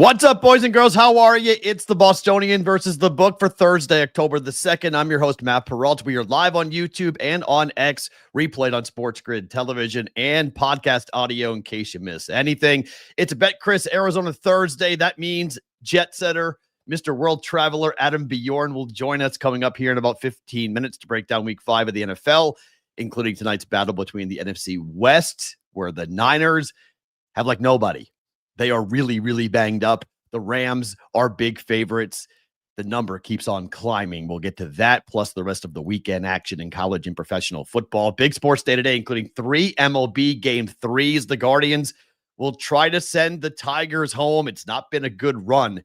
What's up, boys and girls? How are you? It's the Bostonian versus the book for Thursday, October the 2nd. I'm your host, Matt Perrault. We are live on YouTube and on X, replayed on Sports Grid television and podcast audio in case you miss anything. It's BetCris Arizona Thursday. That means jet setter, Mr. World Traveler Adam Bjorn will join us coming up here in about 15 minutes to break down week 5 of the NFL, including tonight's battle between the NFC West, where the Niners have like nobody. They are really, really banged up. The Rams are big favorites. The number keeps on climbing. We'll get to that, plus the rest of the weekend action in college and professional football. Big sports day today, including 3 MLB Game 3s. The Guardians will try to send the Tigers home. It's not been a good run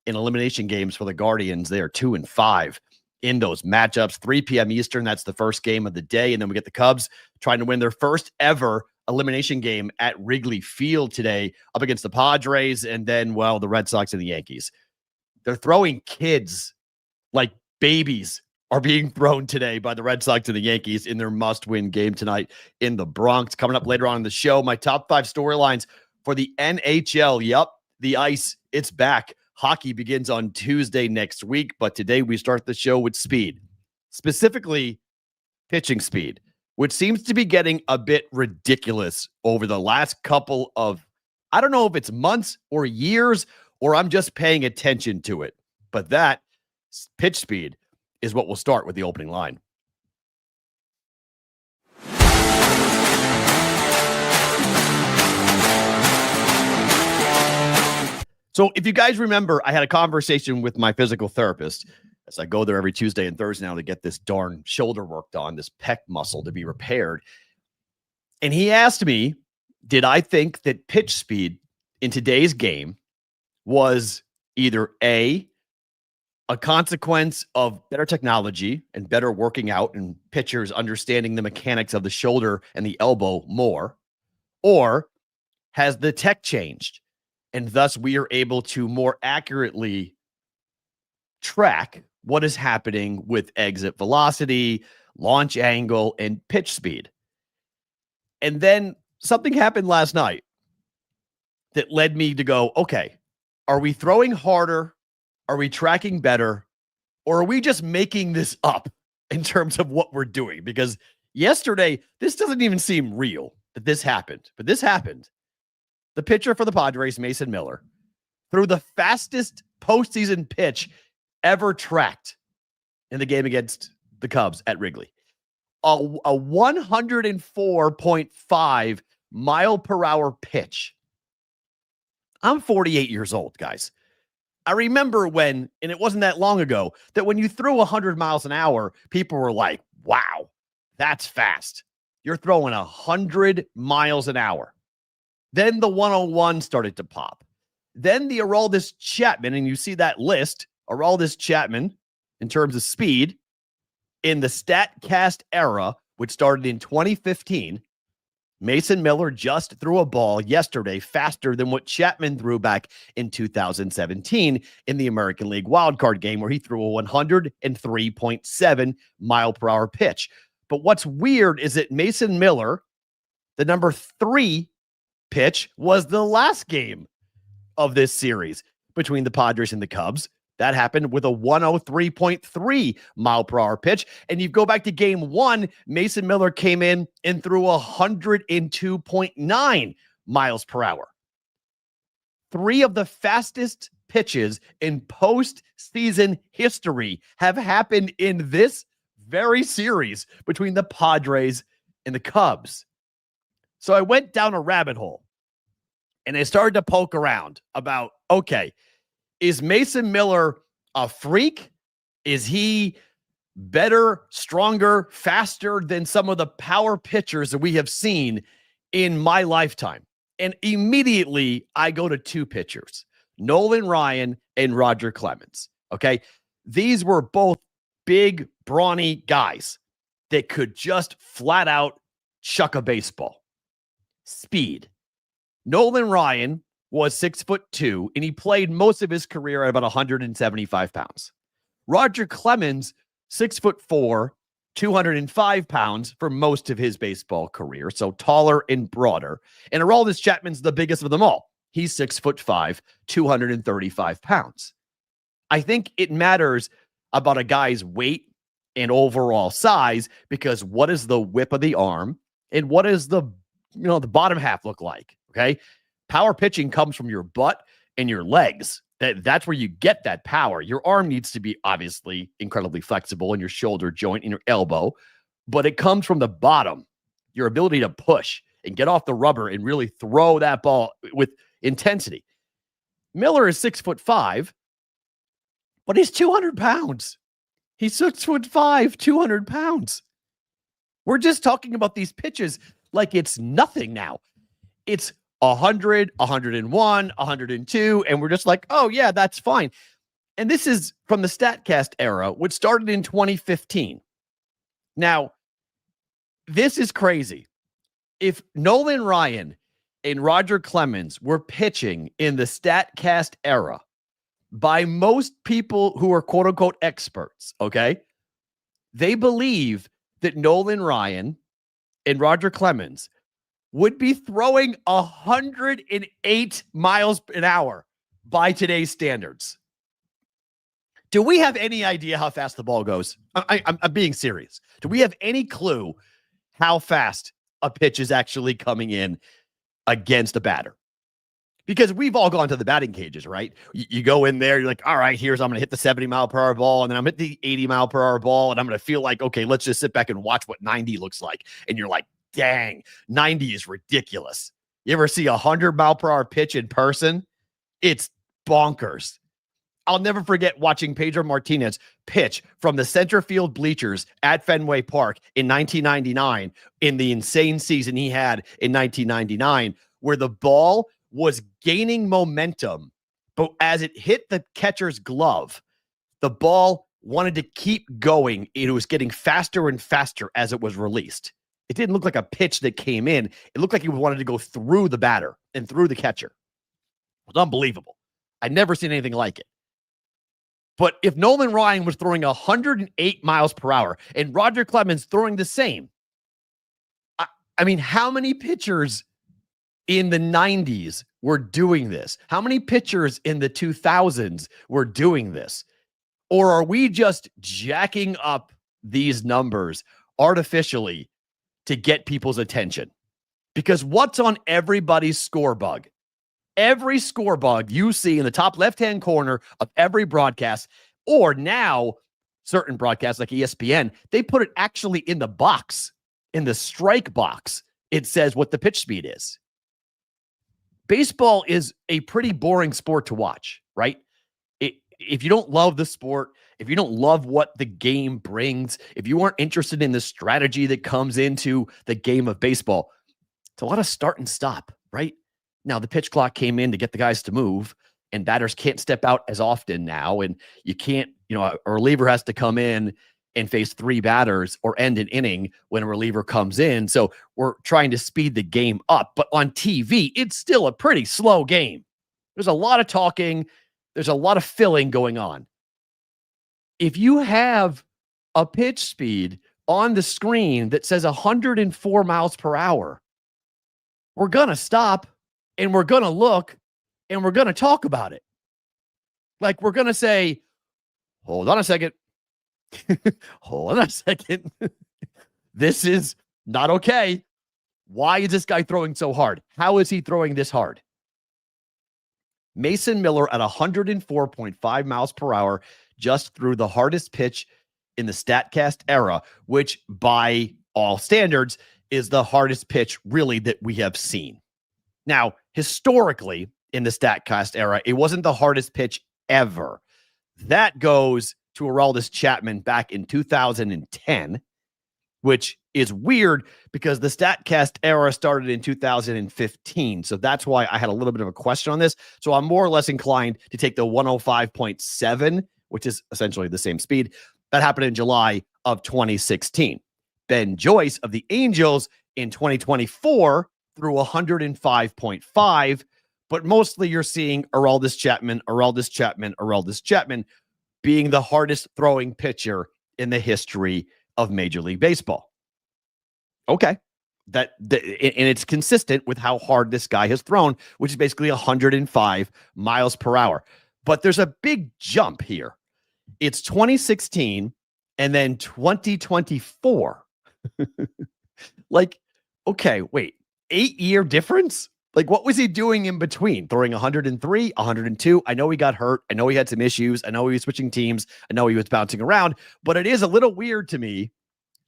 in elimination games for the Guardians. They are 2-5 in those matchups. 3 p.m. Eastern, that's the first game of the day. And then we get the Cubs trying to win their first ever elimination game at Wrigley Field today up against the Padres, and then, well, the Red Sox and the Yankees. They're throwing kids like babies are being thrown today by the Red Sox and the Yankees in their must-win game tonight in the Bronx. Coming up later on in the show, my top 5 storylines for the NHL. Yep, the ice, it's back. Hockey begins on Tuesday next week, but today we start the show with speed, specifically pitching speed, which seems to be getting a bit ridiculous over the last couple of, I don't know if it's months or years, or I'm just paying attention to it. But that pitch speed is what we'll start with the opening line. So if you guys remember, I had a conversation with my physical therapist, as I go there every Tuesday and Thursday now to get this darn shoulder worked on, this pec muscle to be repaired. And he asked me, did I think that pitch speed in today's game was either A, consequence of better technology and better working out and pitchers understanding the mechanics of the shoulder and the elbow more, or has the tech changed and thus we are able to more accurately track what is happening with exit velocity, launch angle, and pitch speed. And then something happened last night that led me to go, okay, are we throwing harder? Are we tracking better? Or are we just making this up in terms of what we're doing? Because yesterday, this doesn't even seem real that this happened, but this happened. The pitcher for the Padres, Mason Miller, threw the fastest postseason pitch ever tracked in the game against the Cubs at Wrigley. A 104.5 mile per hour pitch. I'm 48 years old, guys. I remember when, and it wasn't that long ago, that when you threw 100 miles an hour, people were like, wow, that's fast. You're throwing 100 miles an hour. Then the 101 started to pop. Then the Aroldis Chapman, and you see that list, Aroldis Chapman, in terms of speed, in the StatCast era, which started in 2015, Mason Miller just threw a ball yesterday faster than what Chapman threw back in 2017 in the American League wildcard game, where he threw a 103.7 mile per hour pitch. But what's weird is that Mason Miller, the number 3 pitch, was the last game of this series between the Padres and the Cubs. That happened with a 103.3 mile per hour pitch. And you go back to game 1, Mason Miller came in and threw 102.9 miles per hour. 3 of the fastest pitches in postseason history have happened in this very series between the Padres and the Cubs. So I went down a rabbit hole and I started to poke around about, okay, is Mason Miller a freak? Is he better, stronger, faster than some of the power pitchers that we have seen in my lifetime? And immediately I go to 2 pitchers, Nolan Ryan and Roger Clemens. Okay. These were both big, brawny guys that could just flat out chuck a baseball. Speed. Nolan Ryan was 6'2", and he played most of his career at about 175 pounds. Roger Clemens, 6'4", 205 pounds for most of his baseball career, so taller and broader. And Aroldis Chapman's the biggest of them all. He's 6'5", 235 pounds. I think it matters about a guy's weight and overall size, because what is the whip of the arm and what is the bottom half look like? Okay. Power pitching comes from your butt and your legs. That's where you get that power. Your arm needs to be obviously incredibly flexible, in your shoulder joint and your elbow, but it comes from the bottom. Your ability to push and get off the rubber and really throw that ball with intensity. Miller is 6'5", but he's 200 pounds. He's 6'5", 200 pounds. We're just talking about these pitches like it's nothing now. It's 100, 101, 102, and we're just like, oh yeah, that's fine. And this is from the StatCast era, which started in 2015. Now, this is crazy. If Nolan Ryan and Roger Clemens were pitching in the StatCast era, by most people who are quote unquote experts, okay, they believe that Nolan Ryan and Roger Clemens would be throwing 108 miles an hour by today's standards. Do we have any idea how fast the ball goes? I'm being serious. Do we have any clue how fast a pitch is actually coming in against a batter? Because we've all gone to the batting cages, right? You go in there, you're like, all right, I'm going to hit the 70-mile-per-hour ball, and then I'm at the 80-mile-per-hour ball, and I'm going to feel like, okay, let's just sit back and watch what 90 looks like. And you're like, dang, 90 is ridiculous. You ever see a 100-mile-per-hour pitch in person? It's bonkers. I'll never forget watching Pedro Martinez pitch from the center field bleachers at Fenway Park in 1999, in the insane season he had in 1999, where the ball was gaining momentum, but as it hit the catcher's glove, the ball wanted to keep going. It was getting faster and faster as it was released. It didn't look like a pitch that came in. It looked like it wanted to go through the batter and through the catcher. It was unbelievable. I'd never seen anything like it. But if Nolan Ryan was throwing 108 miles per hour and Roger Clemens throwing the same, I mean, how many pitchers in the 90s were doing this? How many pitchers in the 2000s were doing this? Or are we just jacking up these numbers artificially to get people's attention? Because what's on everybody's score bug? Every score bug you see in the top left-hand corner of every broadcast, or now certain broadcasts like ESPN, they put it actually in the box, in the strike box. It says what the pitch speed is. Baseball is a pretty boring sport to watch, right? If you don't love the sport, if you don't love what the game brings, if you aren't interested in the strategy that comes into the game of baseball, it's a lot of start and stop, right? Now, the pitch clock came in to get the guys to move, and batters can't step out as often now, and you can't, a reliever has to come in and face 3 batters or end an inning when a reliever comes in. So we're trying to speed the game up. But on TV, it's still a pretty slow game. There's a lot of talking. There's a lot of filling going on. If you have a pitch speed on the screen that says 104 miles per hour, we're going to stop and we're going to look and we're going to talk about it. Like, we're going to say, hold on a second. Hold on a second. This is not okay. Why is this guy throwing so hard? How is he throwing this hard? Mason Miller at 104.5 miles per hour just threw the hardest pitch in the StatCast era, which by all standards is the hardest pitch really that we have seen. Now, historically in the StatCast era, it wasn't the hardest pitch ever. That goes to Aroldis Chapman back in 2010, which is weird because the StatCast era started in 2015. So that's why I had a little bit of a question on this. So I'm more or less inclined to take the 105.7, which is essentially the same speed. That happened in July of 2016. Ben Joyce of the Angels in 2024 threw 105.5, but mostly you're seeing Aroldis Chapman being the hardest throwing pitcher in the history of Major League Baseball. Okay. and it's consistent with how hard this guy has thrown, which is basically 105 miles per hour. But there's a big jump here. It's 2016 and then 2024. Like, okay, wait, 8-year difference? Like, what was he doing in between? Throwing 103, 102? I know he got hurt. I know he had some issues. I know he was switching teams. I know he was bouncing around. But it is a little weird to me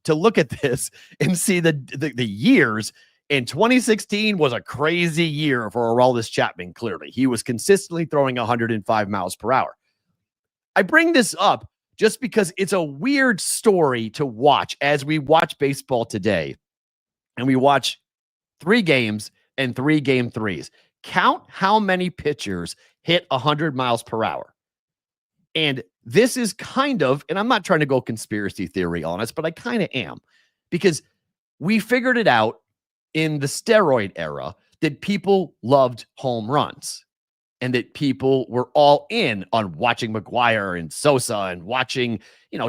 to look at this and see the years. And 2016 was a crazy year for Aroldis Chapman, clearly. He was consistently throwing 105 miles per hour. I bring this up just because it's a weird story to watch as we watch baseball today. And we watch 3 games and 3 game threes. Count how many pitchers hit 100 miles per hour. And this is kind of, and I'm not trying to go conspiracy theory on us, but I kind of am, because we figured it out in the steroid era that people loved home runs and that people were all in on watching McGuire and Sosa and watching,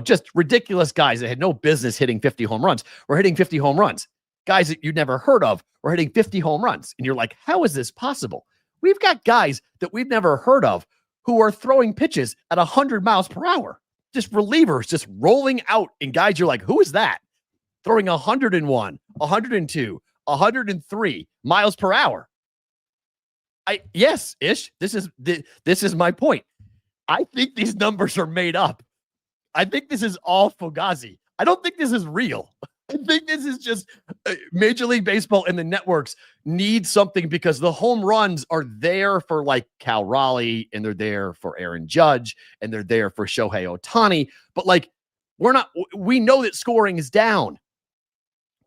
just ridiculous guys that had no business hitting 50 home runs. We're hitting 50 home runs. Guys that you'd never heard of were hitting 50 home runs. And you're like, how is this possible? We've got guys that we've never heard of who are throwing pitches at 100 miles per hour. Just relievers, just rolling out. And guys, you're like, who is that? Throwing 101, 102, 103 miles per hour. Yes, Ish, this is my point. I think these numbers are made up. I think this is all Fugazi. I don't think this is real. I think this is just Major League Baseball and the networks need something, because the home runs are there for like Cal Raleigh, and they're there for Aaron Judge, and they're there for Shohei Ohtani. But like, we know that scoring is down.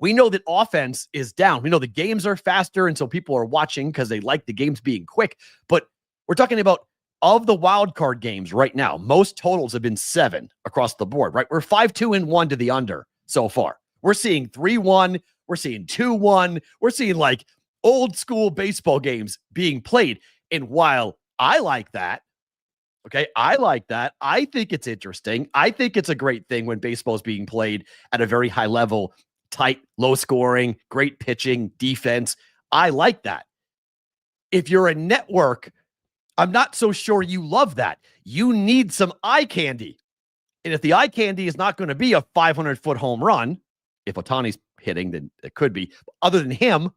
We know that offense is down. We know the games are faster, and so people are watching because they like the games being quick. But we're talking about, of the wild card games right now, most totals have been 7 across the board, right? We're 5-2-1 to the under so far. We're seeing 3-1. We're seeing 2-1. We're seeing like old school baseball games being played. And while I like that, okay, I like that. I think it's interesting. I think it's a great thing when baseball is being played at a very high level, tight, low scoring, great pitching, defense. I like that. If you're a network, I'm not so sure you love that. You need some eye candy. And if the eye candy is not going to be a 500-foot home run, if Ohtani's hitting, then it could be. Other than him,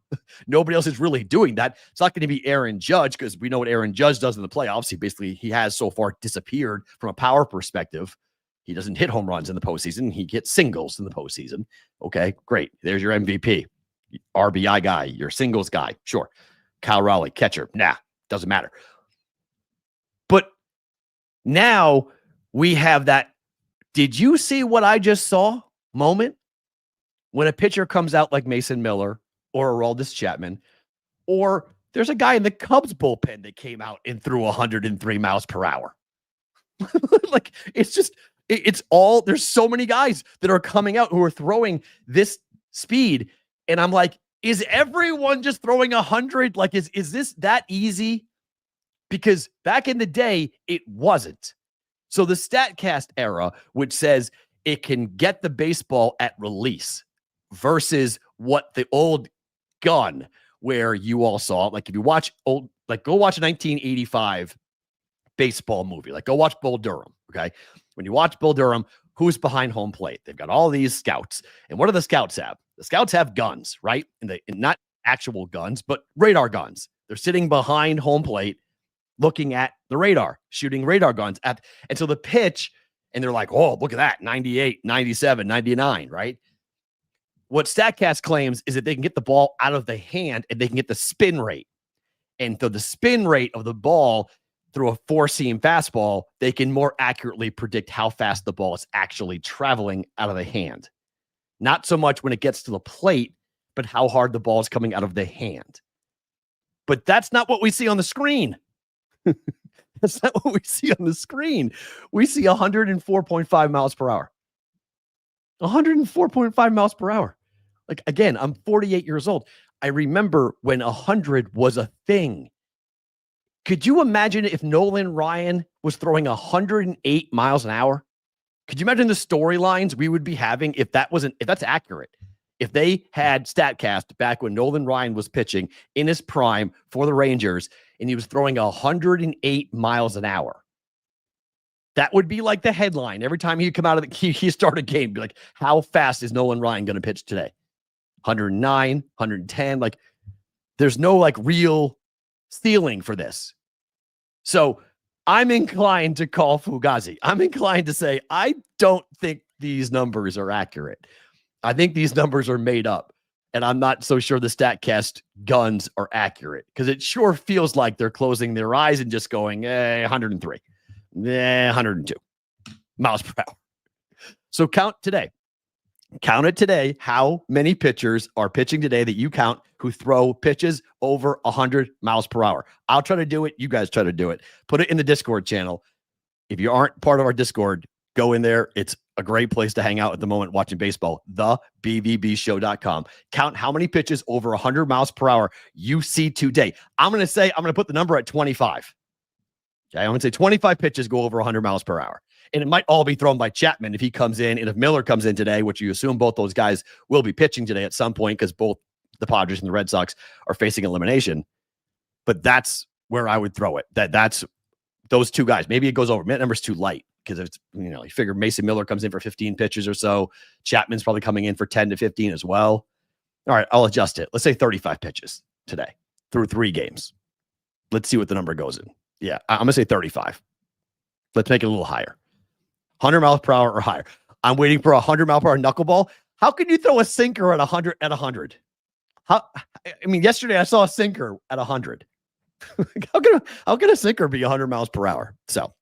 nobody else is really doing that. It's not going to be Aaron Judge, because we know what Aaron Judge does in the playoffs. He has so far disappeared from a power perspective. He doesn't hit home runs in the postseason. He gets singles in the postseason. Okay, great. There's your MVP. RBI guy, your singles guy. Sure. Kyle Raleigh, catcher. Nah, doesn't matter. But now we have that, did you see what I just saw moment? When a pitcher comes out like Mason Miller or Aroldis Chapman, or there's a guy in the Cubs bullpen that came out and threw 103 miles per hour. Like, it's all, there's so many guys that are coming out who are throwing this speed. And I'm like, is everyone just throwing 100? Like, is this that easy? Because back in the day, it wasn't. So the StatCast era, which says it can get the baseball at release, versus what the old gun, where you all saw, like if you watch old, like go watch a 1985 baseball movie, like go watch Bull Durham. Okay. When you watch Bull Durham, who's behind home plate? They've got all these scouts. And what do the scouts have? The scouts have guns, right? And not actual guns, but radar guns. They're sitting behind home plate, looking at the radar, shooting radar guns and so the pitch, and they're like, oh, look at that. 98, 97, 99, right? What StatCast claims is that they can get the ball out of the hand and they can get the spin rate. And so the spin rate of the ball through a 4-seam fastball, they can more accurately predict how fast the ball is actually traveling out of the hand. Not so much when it gets to the plate, but how hard the ball is coming out of the hand. But that's not what we see on the screen. That's not what we see on the screen. We see 104.5 miles per hour. 104.5 miles per hour. Like, again, I'm 48 years old. I remember when 100 was a thing. Could you imagine if Nolan Ryan was throwing 108 miles an hour? Could you imagine the storylines we would be having if that's accurate? If they had StatCast back when Nolan Ryan was pitching in his prime for the Rangers and he was throwing 108 miles an hour, that would be like the headline every time he'd come out of he start a game. Be like, how fast is Nolan Ryan going to pitch today? 109, 110. Like, there's no like real ceiling for this. So I'm inclined to call Fugazi. I'm inclined to say, I don't think these numbers are accurate. I think these numbers are made up. And I'm not so sure the StatCast guns are accurate because it sure feels like they're closing their eyes and just going, 103, 102 miles per hour. So count today. Count it today. How many pitchers are pitching today that you count who throw pitches over 100 miles per hour? I'll try to do it. You guys try to do it. Put it in the Discord channel. If you aren't part of our Discord, go in there. It's a great place to hang out at the moment watching baseball. TheBVBShow.com. Count how many pitches over 100 miles per hour you see today. I'm going to put the number at 25. Okay, I'm going to say 25 pitches go over 100 miles per hour. And it might all be thrown by Chapman if he comes in. And if Miller comes in today, which you assume both those guys will be pitching today at some point because both the Padres and the Red Sox are facing elimination. But that's where I would throw it. That's those two guys. Maybe it goes over. That number's too light because it's, you figure Mason Miller comes in for 15 pitches or so. Chapman's probably coming in for 10 to 15 as well. All right, I'll adjust it. Let's say 35 pitches today through 3 games. Let's see what the number goes in. Yeah, I'm going to say 35. Let's make it a little higher. 100 miles per hour or higher. I'm waiting for a 100 mile per hour knuckleball. How can you throw a sinker at 100 at 100? Yesterday I saw a sinker at 100. how can a sinker be 100 miles per hour? So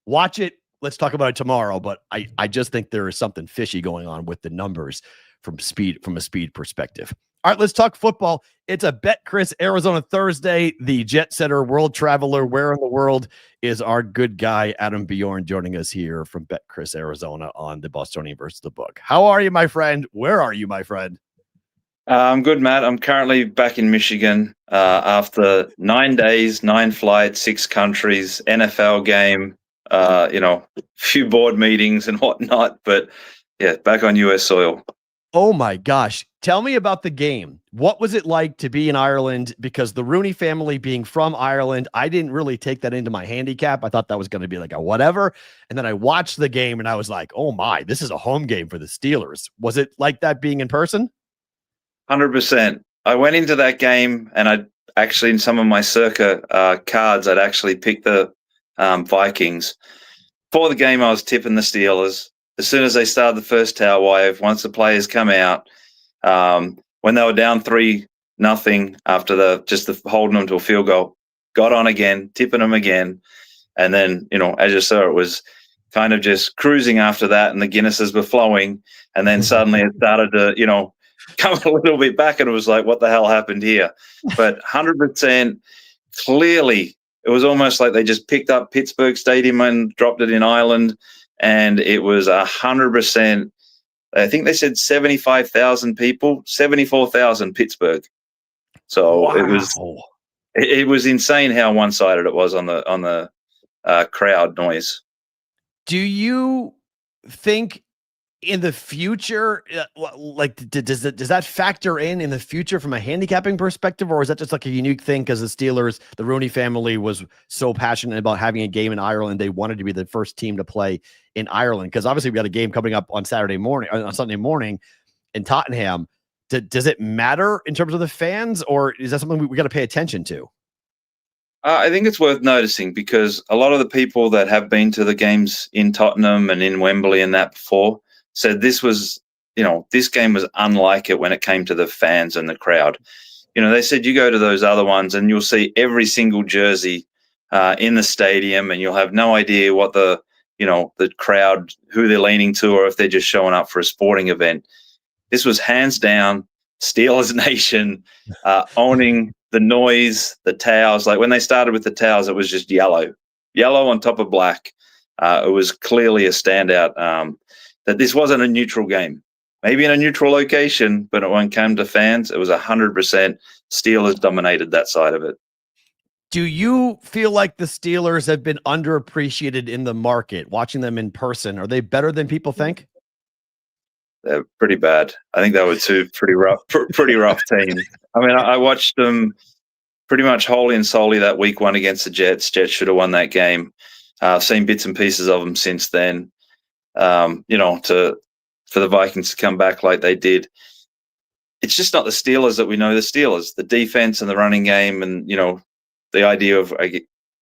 watch it. Let's talk about it tomorrow. But I just think there is something fishy going on with the numbers from a speed perspective. All right, let's talk football. It's a BetCris Arizona Thursday. The jet setter, world traveler, where in the world is our good guy, Adam Bjorn, joining us here from BetCris Arizona on the Bostonian versus the book. How are you, my friend? Where are you, my friend? I'm good, Matt. I'm currently back in Michigan after 9 days, 9 flights, 6 countries, NFL game, few board meetings and whatnot. But yeah, back on U.S. soil. Oh my gosh. Tell me about the game. What was it like to be in Ireland? Because the Rooney family being from Ireland, I didn't really take that into my handicap. I thought that was going to be like a whatever. And then I watched the game and I was like, oh my, this is a home game for the Steelers. Was it like that being in person? 100%. I went into that game and I actually, in some of my circa cards, I'd actually picked the Vikings. For the game, I was tipping the Steelers. As soon as they started the first towel wave, once the players come out, when they were down 3-0 after the holding them to a field goal, got on again, tipping them again. And then, as you saw, it was kind of just cruising after that and the Guinnesses were flowing. And then suddenly it started to, come a little bit back and it was like, what the hell happened here? But 100% clearly, it was almost like they just picked up Pittsburgh Stadium and dropped it in Ireland. And it was 100%. I think they said 75,000 people, 74,000 Pittsburgh. So wow. It was insane how one-sided it was on the crowd noise. Do you think in the future, does that factor in the future from a handicapping perspective, or is that just like a unique thing because the Steelers, the Rooney family was so passionate about having a game in Ireland, they wanted to be the first team to play in Ireland? Because obviously we got a game coming up on Sunday morning in Tottenham. Does it matter in terms of the fans, or is that something we got to pay attention to? I think it's worth noticing because a lot of the people that have been to the games in Tottenham and in Wembley and that before said this was, this game was unlike it when it came to the fans and the crowd. They said you go to those other ones and you'll see every single jersey in the stadium and you'll have no idea what the crowd, who they're leaning to, or if they're just showing up for a sporting event. This was hands down Steelers Nation, owning the noise, the towels. Like when they started with the towels, it was just yellow on top of black. It was clearly a standout that this wasn't a neutral game. Maybe in a neutral location, but when it came to fans, it was 100% Steelers dominated that side of it. Do you feel like the Steelers have been underappreciated in the market? Watching them in person, are they better than people think? they're pretty bad. I think they were two pretty rough teams. I mean, I watched them pretty much wholly and solely that week one against the Jets. Jets should have won that game. I've seen bits and pieces of them since then. For the Vikings to come back like they did, it's just not the Steelers that we know the Steelers. The defense and the running game, and the idea of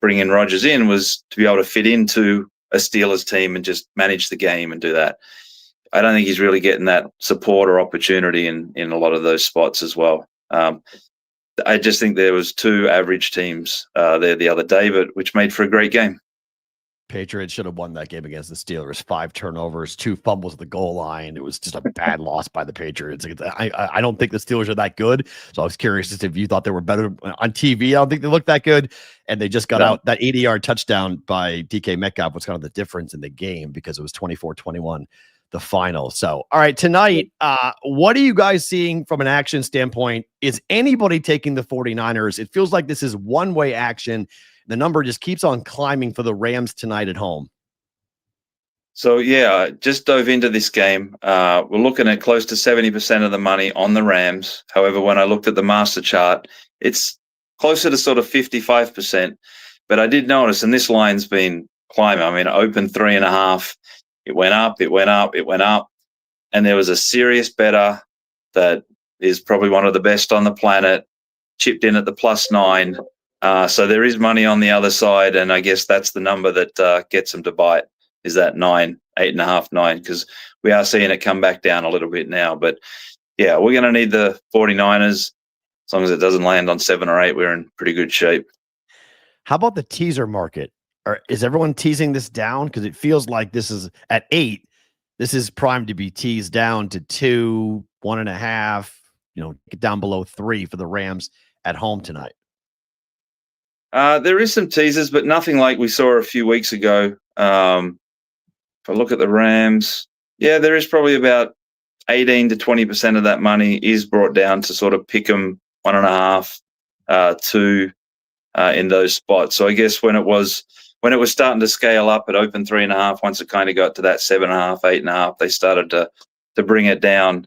bringing Rodgers in was to be able to fit into a Steelers team and just manage the game and do that. I don't think he's really getting that support or opportunity in a lot of those spots as well. I just think there was two average teams there the other day, which made for a great game. Patriots should have won that game against the Steelers. 5 turnovers, 2 fumbles at the goal line. It was just a bad loss by the Patriots. I don't think the Steelers are that good. So I was curious as if you thought they were better on TV. I don't think they looked that good. And they just got out that 80-yard touchdown by DK Metcalf was kind of the difference in the game because it was 24-21, the final. So, all right, tonight, what are you guys seeing from an action standpoint? Is anybody taking the 49ers? It feels like this is one-way action. The number just keeps on climbing for the Rams tonight at home. So, yeah, just dove into this game. We're looking at close to 70% of the money on the Rams. However, when I looked at the master chart, it's closer to sort of 55%. But I did notice, and this line's been climbing. I mean, it opened 3.5. It went up, it went up, it went up. And there was a serious bettor that is probably one of the best on the planet, chipped in at the +9. So there is money on the other side, and I guess that's the number that gets them to bite, is that 9, 8.5, 9, because we are seeing it come back down a little bit now. But, yeah, we're going to need the 49ers. As long as it doesn't land on 7 or 8, we're in pretty good shape. How about the teaser market? Or is everyone teasing this down? Because it feels like this is at 8. This is primed to be teased down to 2, 1.5, get down below 3 for the Rams at home tonight. There is some teasers, but nothing like we saw a few weeks ago. If I look at the Rams, yeah, there is probably about 18 to 20% of that money is brought down to sort of pick 'em 1.5, 2 in those spots. So I guess when it was starting to scale up, it opened 3.5. Once it kind of got to that 7.5, 8.5, they started to bring it down.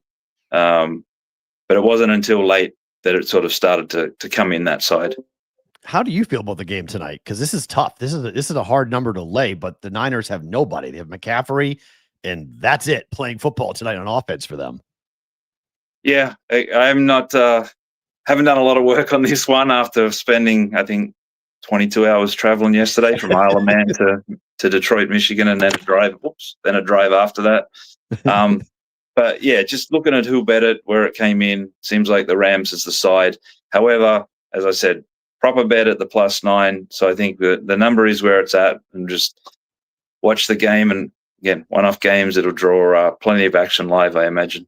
But it wasn't until late that it sort of started to come in that side. How do you feel about the game tonight? Because this is tough. This is a hard number to lay, but the Niners have nobody. They have McCaffrey, and that's it, playing football tonight on offense for them. Yeah, I'm not haven't done a lot of work on this one after spending, I think, 22 hours traveling yesterday from Isle of Man to Detroit, Michigan, and then a drive after that. But yeah, just looking at who bet it, where it came in, seems like the Rams is the side. However, as I said, proper bet at the +9. So I think the number is where it's at, and just watch the game. And again, one-off games, it'll draw plenty of action live, I imagine.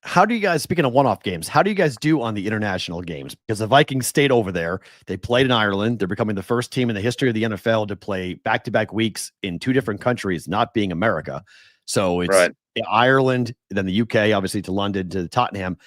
How do you guys, speaking of one-off games, how do you guys do on the international games? Because the Vikings stayed over there. They played in Ireland. They're becoming the first team in the history of the NFL to play back-to-back weeks in 2 different countries, not being America. So it's right. Ireland, then the UK, obviously to London, to Tottenham.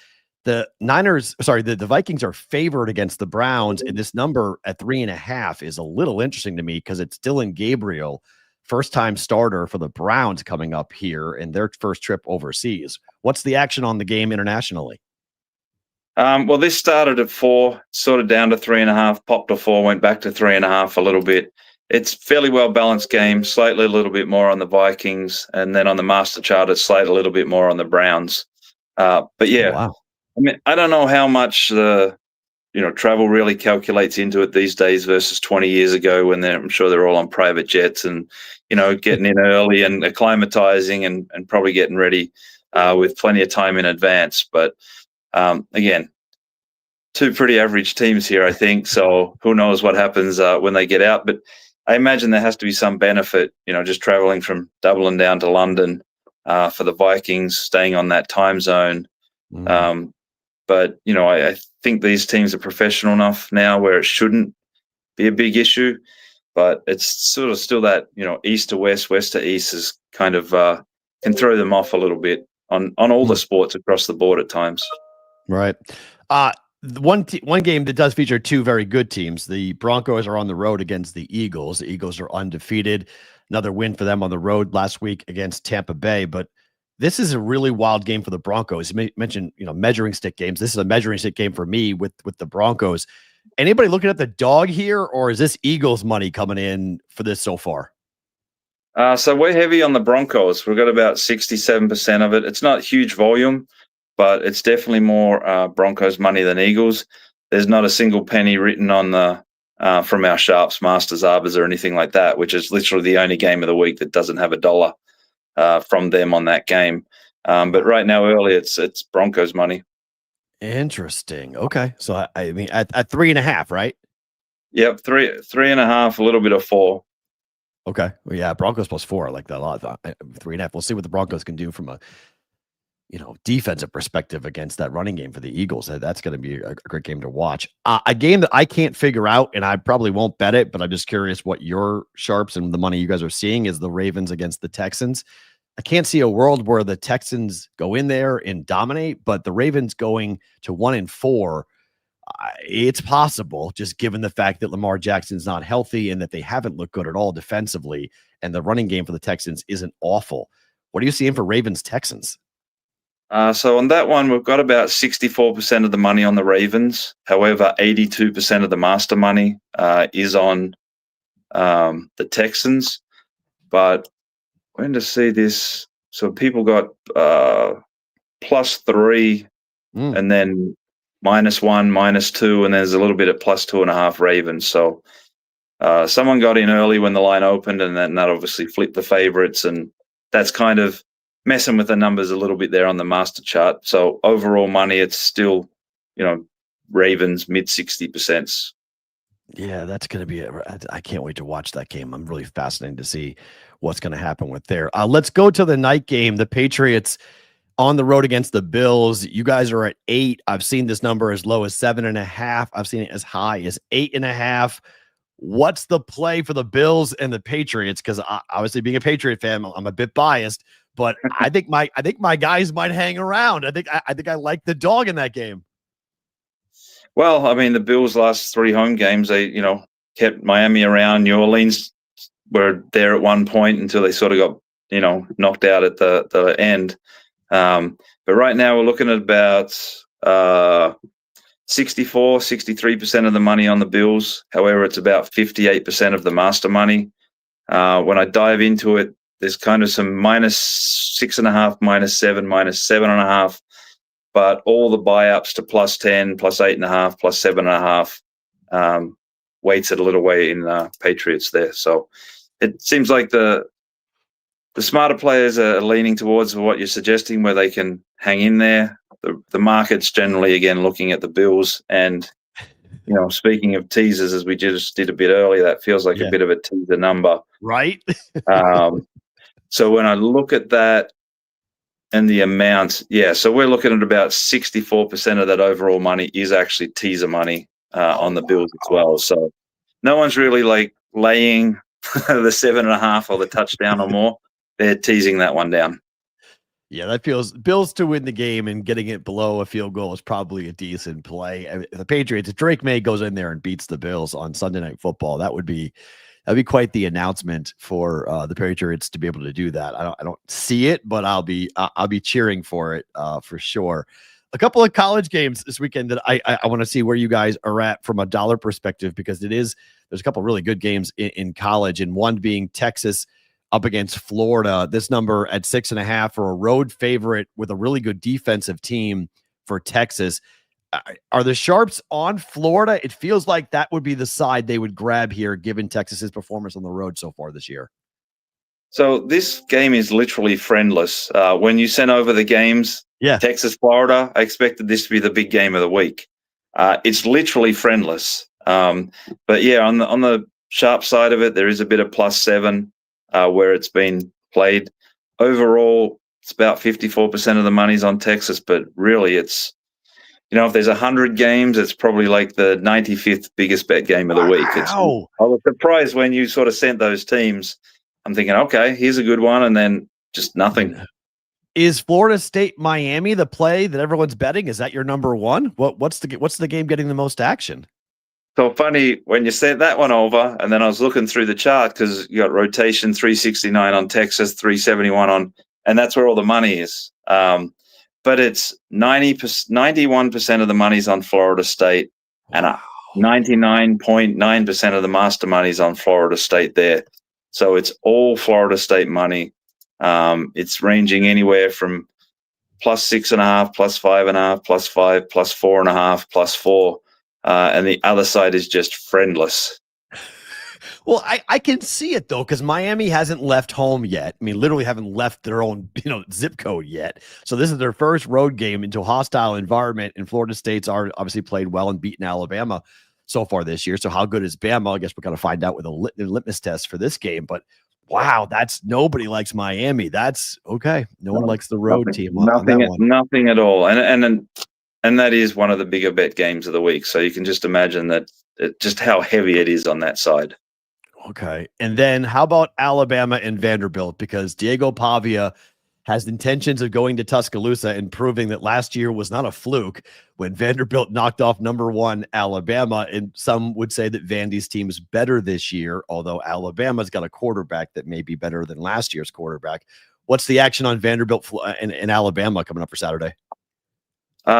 The Vikings are favored against the Browns, and this number at 3.5 is a little interesting to me because it's Dylan Gabriel, first-time starter for the Browns coming up here in their first trip overseas. What's the action on the game internationally? Well, this started at 4, sort of down to 3.5, popped to 4, went back to 3.5 a little bit. It's fairly well-balanced game, slightly a little bit more on the Vikings, and then on the master chart, it's slightly a little bit more on the Browns. But yeah. Oh, wow. I mean, I don't know how much travel really calculates into it these days versus 20 years ago when I'm sure they're all on private jets and, getting in early and acclimatizing and probably getting ready with plenty of time in advance. But again, 2 pretty average teams here, I think. So who knows what happens when they get out. But I imagine there has to be some benefit, just traveling from Dublin down to London for the Vikings, staying on that time zone. Mm. But, I think these teams are professional enough now where it shouldn't be a big issue. But it's sort of still that, east to west, west to east is kind of can throw them off a little bit on all the sports across the board at times. Right. One game that does feature 2 very good teams. The Broncos are on the road against the Eagles. The Eagles are undefeated. Another win for them on the road last week against Tampa Bay. But This is a really wild game for the Broncos. You mentioned, measuring stick games. This is a measuring stick game for me with the Broncos. Anybody looking at the dog here, or is this Eagles money coming in for this so far? So we're heavy on the Broncos. We've got about 67% of it. It's not huge volume, but it's definitely more Broncos money than Eagles. There's not a single penny written on the from our Sharps, Masters, Arbors, or anything like that, which is literally the only game of the week that doesn't have $1 from them on that game. But right now, early, it's Broncos money. Interesting. Okay, so I mean, at 3.5, right? Yep, 3.5, a little bit of 4. Okay, well, yeah, Broncos +4. I like that a lot. 3.5. We'll see what the Broncos can do from a defensive perspective against that running game for the Eagles. That's going to be a great game to watch. A game that I can't figure out, and I probably won't bet it, but I'm just curious what your sharps and the money you guys are seeing is the Ravens against the Texans. I can't see a world where the Texans go in there and dominate, but the Ravens going to 1-4, it's possible, just given the fact that Lamar Jackson's not healthy and that they haven't looked good at all defensively, and the running game for the Texans isn't awful. What are you seeing for Ravens Texans? So on that one, we've got about 64% of the money on the Ravens. However, 82% of the master money is on the Texans. But when to see this? So people got +3 and then -1, -2, and there's a little bit at +2.5 Ravens. So someone got in early when the line opened, and then that obviously flipped the favorites, and that's kind of messing with the numbers a little bit there on the master chart. So overall money, it's still, Ravens mid 60%. Yeah, that's going to be I can't wait to watch that game. I'm really fascinated to see what's going to happen with there. Let's go to the night game. The Patriots on the road against the Bills. You guys are at 8. I've seen this number as low as 7.5. I've seen it as high as 8.5. What's the play for the Bills and the Patriots? Because obviously, being a Patriot fan, I'm a bit biased, but I think my guys might hang around. I think I like the dog in that game. Well, I mean, the Bills' last 3 home games, they kept Miami around. New Orleans were there at one point until they sort of got knocked out at the end. But right now we're looking at about 63% of the money on the Bills. However, it's about 58% of the master money. When I dive into it, there's kind of some -6.5, -7, -7.5, but all the buy-ups to +10, +8.5, +7.5 weights it a little way in Patriots there. So it seems like the smarter players are leaning towards what you're suggesting, where they can hang in there. The market's generally, again, looking at the Bills. And, speaking of teasers, as we just did a bit earlier, that feels like a bit of a teaser number. Right? So when I look at that and the amount, so we're looking at about 64% of that overall money is actually teaser money on the Bills as well. So no one's really laying the 7.5 or the touchdown or more. They're teasing that one down. Yeah, that feels Bills to win the game, and getting it below a field goal is probably a decent play. The Patriots, if Drake May goes in there and beats the Bills on Sunday Night Football, that'd be quite the announcement for the Patriots to be able to do that. I don't see it, but I'll be cheering for it for sure. A couple of college games this weekend that I want to see where you guys are at from a dollar perspective, because there's a couple of really good games in college, and one being Texas up against Florida. This number at 6.5 for a road favorite with a really good defensive team for Texas. Are the sharps on Florida? It feels like that would be the side they would grab here, given Texas's performance on the road so far this year. So this game is literally friendless. When you sent over the games, Texas, Florida, I expected this to be the big game of the week. It's literally friendless. But yeah, on the sharp side of it, there is a bit of +7 where it's been played. Overall, it's about 54% of the money's on Texas, but really it's, if there's 100 games, it's probably like the 95th biggest bet game of the week. I was surprised when you sort of sent those teams. I'm thinking, okay, here's a good one, and then just nothing. Is Florida State Miami the play that everyone's betting? Is that your number one? What's the game getting the most action? So funny when you sent that one over, and then I was looking through the chart because you got rotation 369 on Texas, 371 on and that's where all the money is. But it's 91% of the money's on Florida State, and 99.9% of the master money's on Florida State there. So it's all Florida State money. It's ranging anywhere from +6.5, +5.5, +5, +4.5, +4. And the other side is just friendless. Well, I can see it though, because Miami hasn't left home yet. I mean, literally haven't left their own, zip code yet. So this is their first road game into a hostile environment. And Florida State's obviously played well and beaten Alabama so far this year. So how good is Bama? I guess we're going to find out with a litmus test for this game. But wow, nobody likes Miami. That's okay. No one likes the road team on that one. Nothing at all. And that is one of the bigger bet games of the week. So you can just imagine that just how heavy it is on that side. Okay. And then how about Alabama and Vanderbilt? Because Diego Pavia has intentions of going to Tuscaloosa and proving that last year was not a fluke when Vanderbilt knocked off #1 Alabama. And some would say that Vandy's team is better this year, although Alabama's got a quarterback that may be better than last year's quarterback. What's the action on Vanderbilt and Alabama coming up for Saturday?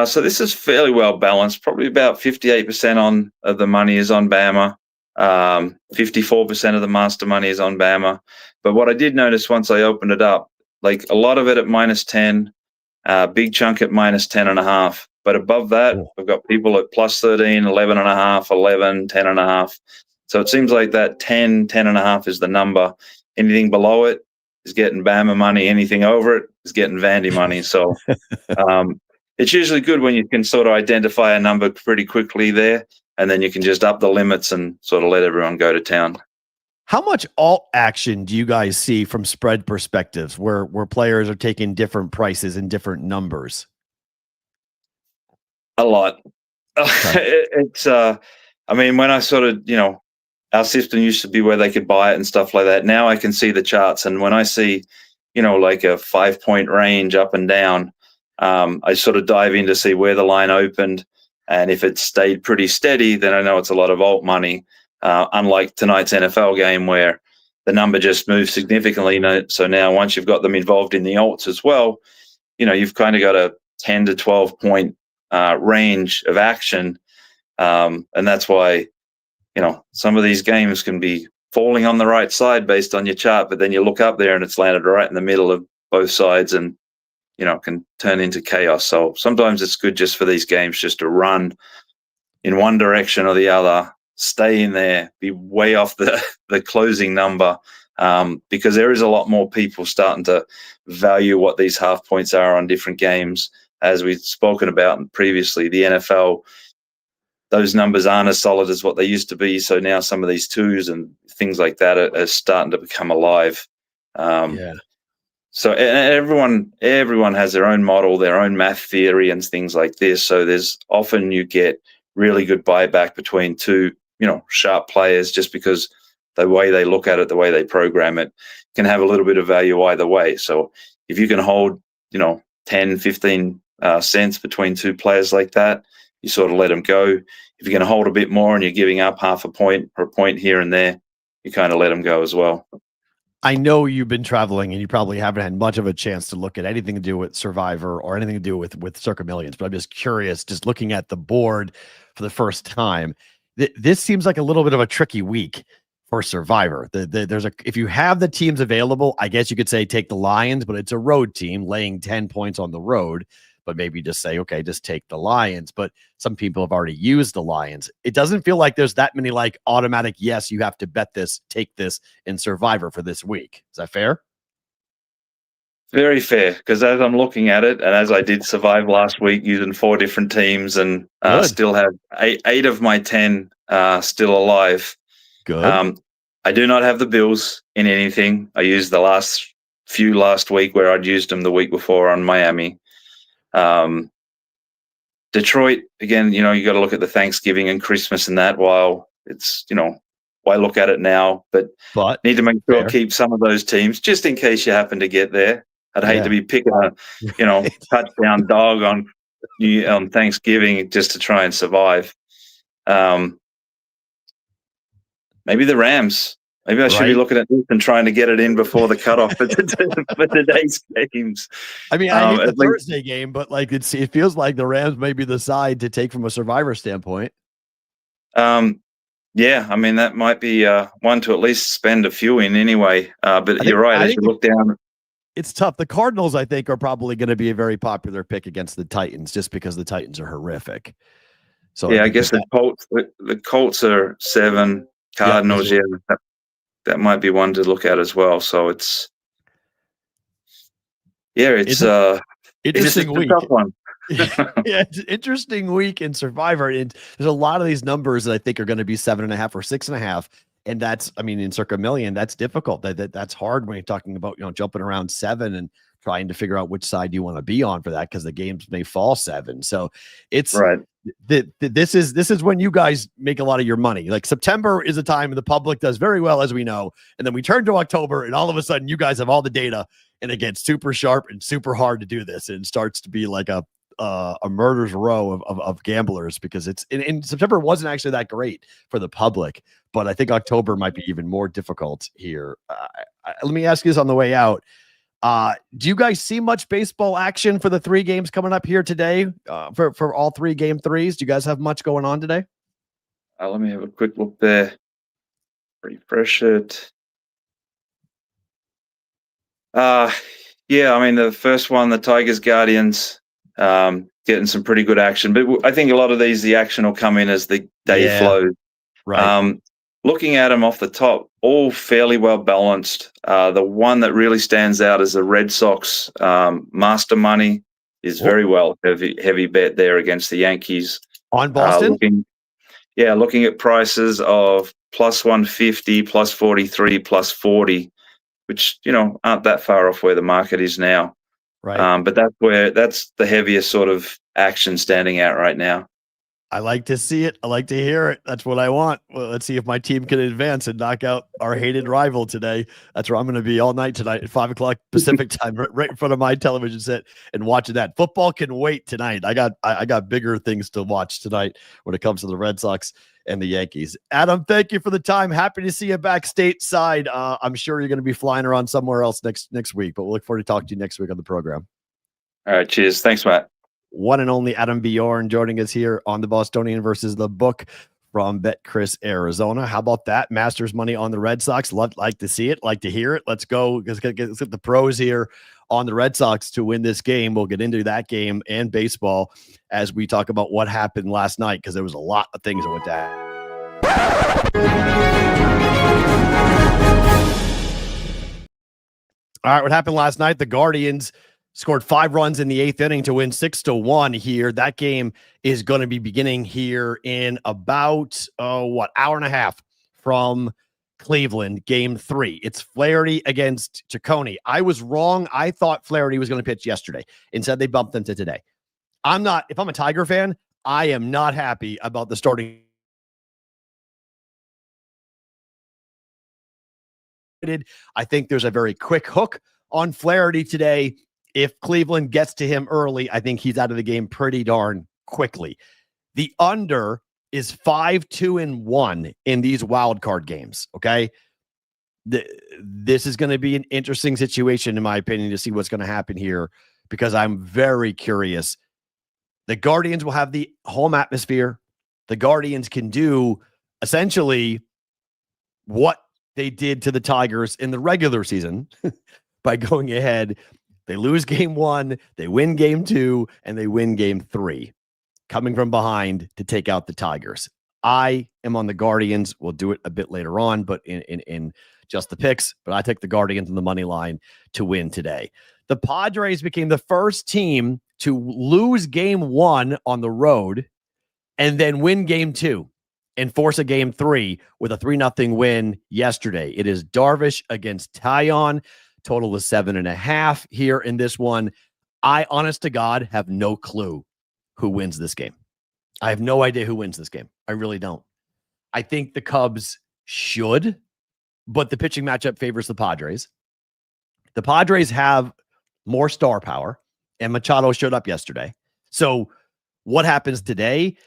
So this is fairly well balanced. Probably about 58% of the money is on Bama. 54% of the master money is on Bama. But what I did notice once I opened it up, like a lot of it at -10, big chunk at -10.5. But above that, I've got people at +13, 11.5, 11, 10.5. So it seems like that 10, 10.5 is the number. Anything below it is getting Bama money. Anything over it is getting Vandy money. So it's usually good when you can sort of identify a number pretty quickly there, and then you can just up the limits and sort of let everyone go to town. How much alt action do you guys see from spread perspectives where players are taking different prices and different numbers? A lot. Okay. I mean, when I sort of, our system used to be where they could buy it and stuff like that. Now I can see the charts. And when I see, like a 5-point range up and down, I sort of dive in to see where the line opened. And if it stayed pretty steady, then I know it's a lot of alt money. Unlike tonight's NFL game where the number just moved significantly. So now once you've got them involved in the alts as well, you've kind of got a 10 to 12 point range of action. And that's why, some of these games can be falling on the right side based on your chart, but then you look up there and it's landed right in the middle of both sides and, can turn into chaos. So sometimes it's good just for these games just to run in one direction or the other, stay in there, be way off the closing number, because there is a lot more people starting to value what these half points are on different games. As we've spoken about previously, the NFL, those numbers aren't as solid as what they used to be. So now some of these twos and things like that are starting to become alive. So everyone has their own model, their own math theory and things like this. So there's often you get really good buyback between two, sharp players just because the way they look at it, the way they program it can have a little bit of value either way. So if you can hold, 10, 15 cents between two players like that, you sort of let them go. If you're going to hold a bit more and you're giving up half a point or a point here and there, you kind of let them go as well. I know you've been traveling and you probably haven't had much of a chance to look at anything to do with Survivor or anything to do with Circa Millions, but I'm just curious, just looking at the board for the first time, this seems like a little bit of a tricky week for Survivor. If you have the teams available, I guess you could say take the Lions, but it's a road team laying 10 points on the road. But maybe just say, okay, just take the Lions. But some people have already used the Lions. It doesn't feel like there's that many like automatic, yes, you have to bet this, take this in Survivor for this week. Is that fair? Very fair, because as I'm looking at it, and as I did survive last week using 4 different teams and still have eight of my 10 still alive. Good. I do not have the Bills in anything. I used the last week where I'd used them the week before on Miami. Detroit, again, you got to look at the Thanksgiving and Christmas and that while it's, why look at it now, but need to make sure I keep some of those teams just in case you happen to get there. I'd hate to be picking a, touchdown dog on Thanksgiving just to try and survive. Maybe the Rams. Maybe I should be looking at this and trying to get it in before the cutoff for today's games. I mean, I hate the Thursday game, but like it feels like the Rams may be the side to take from a survivor standpoint. Yeah, I mean that might be one to at least spend a few in anyway. But you're right. As you look down, it's tough. The Cardinals, I think, are probably going to be a very popular pick against the Titans, just because the Titans are horrific. So yeah, I guess the Colts are 7. Cardinals, that might be one to look at as well. So it's an interesting week. Tough one. Yeah, it's an interesting week in Survivor, and there's a lot of these numbers that I think are going to be 7.5 or 6.5, and that's, I mean, in circa million, that's difficult. That's hard when you're talking about jumping around 7 and trying to figure out which side you want to be on for that, because the games may fall 7. So it's right. This is when you guys make a lot of your money. Like September is a time the public does very well, as we know, and then we turn to October, and all of a sudden you guys have all the data, and it gets super sharp and super hard to do this, and it starts to be like a murder's row of gamblers, because it's in September wasn't actually that great for the public, but I think October might be even more difficult here. Let me ask you this on the way out. Do you guys see much baseball action for the 3 games coming up here today? For all 3 game 3s, do you guys have much going on today? Let me have a quick look there. Refresh it. Yeah, I mean the first one, the Tigers Guardians, getting some pretty good action, but I think a lot of these, the action will come in as the day flows. Right. Looking at them off the top, all fairly well balanced. The one that really stands out is the Red Sox. Master money is very well heavy bet there against the Yankees on Boston. Looking at prices of +150, +43, +40, which aren't that far off where the market is now. Right. But that's the heaviest sort of action standing out right now. I like to see it. I like to hear it. That's what I want. Well, let's see if my team can advance and knock out our hated rival today. That's where I'm going to be all night tonight at 5 o'clock Pacific time, right in front of my television set, and watching that. Football can wait tonight. I got bigger things to watch tonight when it comes to the Red Sox and the Yankees. Adam, thank you for the time. Happy to see you back stateside. I'm sure you're going to be flying around somewhere else next week, but we'll look forward to talking to you next week on the program. All right. Cheers. Thanks, Matt. One and only Adam Bjorn joining us here on the Bostonian versus the Book from BetCris Arizona. How about that? Masters money on the Red Sox. Like to see it. Like to hear it. Let's go. Let's get the pros here on the Red Sox to win this game. We'll get into that game and baseball as we talk about what happened last night, because there was a lot of things that went down. All right, what happened last night? The Guardians scored 5 runs in the 8th inning to win 6-1 here. That game is going to be beginning here in about, hour and a half from Cleveland, game 3. It's Flaherty against Ciccone. I was wrong. I thought Flaherty was going to pitch yesterday. Instead, they bumped him to today. If I'm a Tiger fan, I am not happy about the starting. I think there's a very quick hook on Flaherty today. If Cleveland gets to him early, I think he's out of the game pretty darn quickly. The under is 5-2-1 in these wild card games. Okay. This is going to be an interesting situation, in my opinion, to see what's going to happen here, because I'm very curious. The Guardians will have the home atmosphere. The Guardians can do essentially what they did to the Tigers in the regular season by going ahead. They lose game 1, they win game 2, and they win game 3, coming from behind to take out the Tigers. I am on the Guardians. We'll do it a bit later on, but in just the picks. But I take the Guardians on the money line to win today. The Padres became the first team to lose game 1 on the road and then win game 2 and force a game 3 with a 3-0 win yesterday. It is Darvish against Taillon. Total is 7.5 here in this one. I, honest to God, have no clue who wins this game. I have no idea who wins this game. I really don't. I think the Cubs should, but the pitching matchup favors the Padres. The Padres have more star power, and Machado showed up yesterday. So what happens today?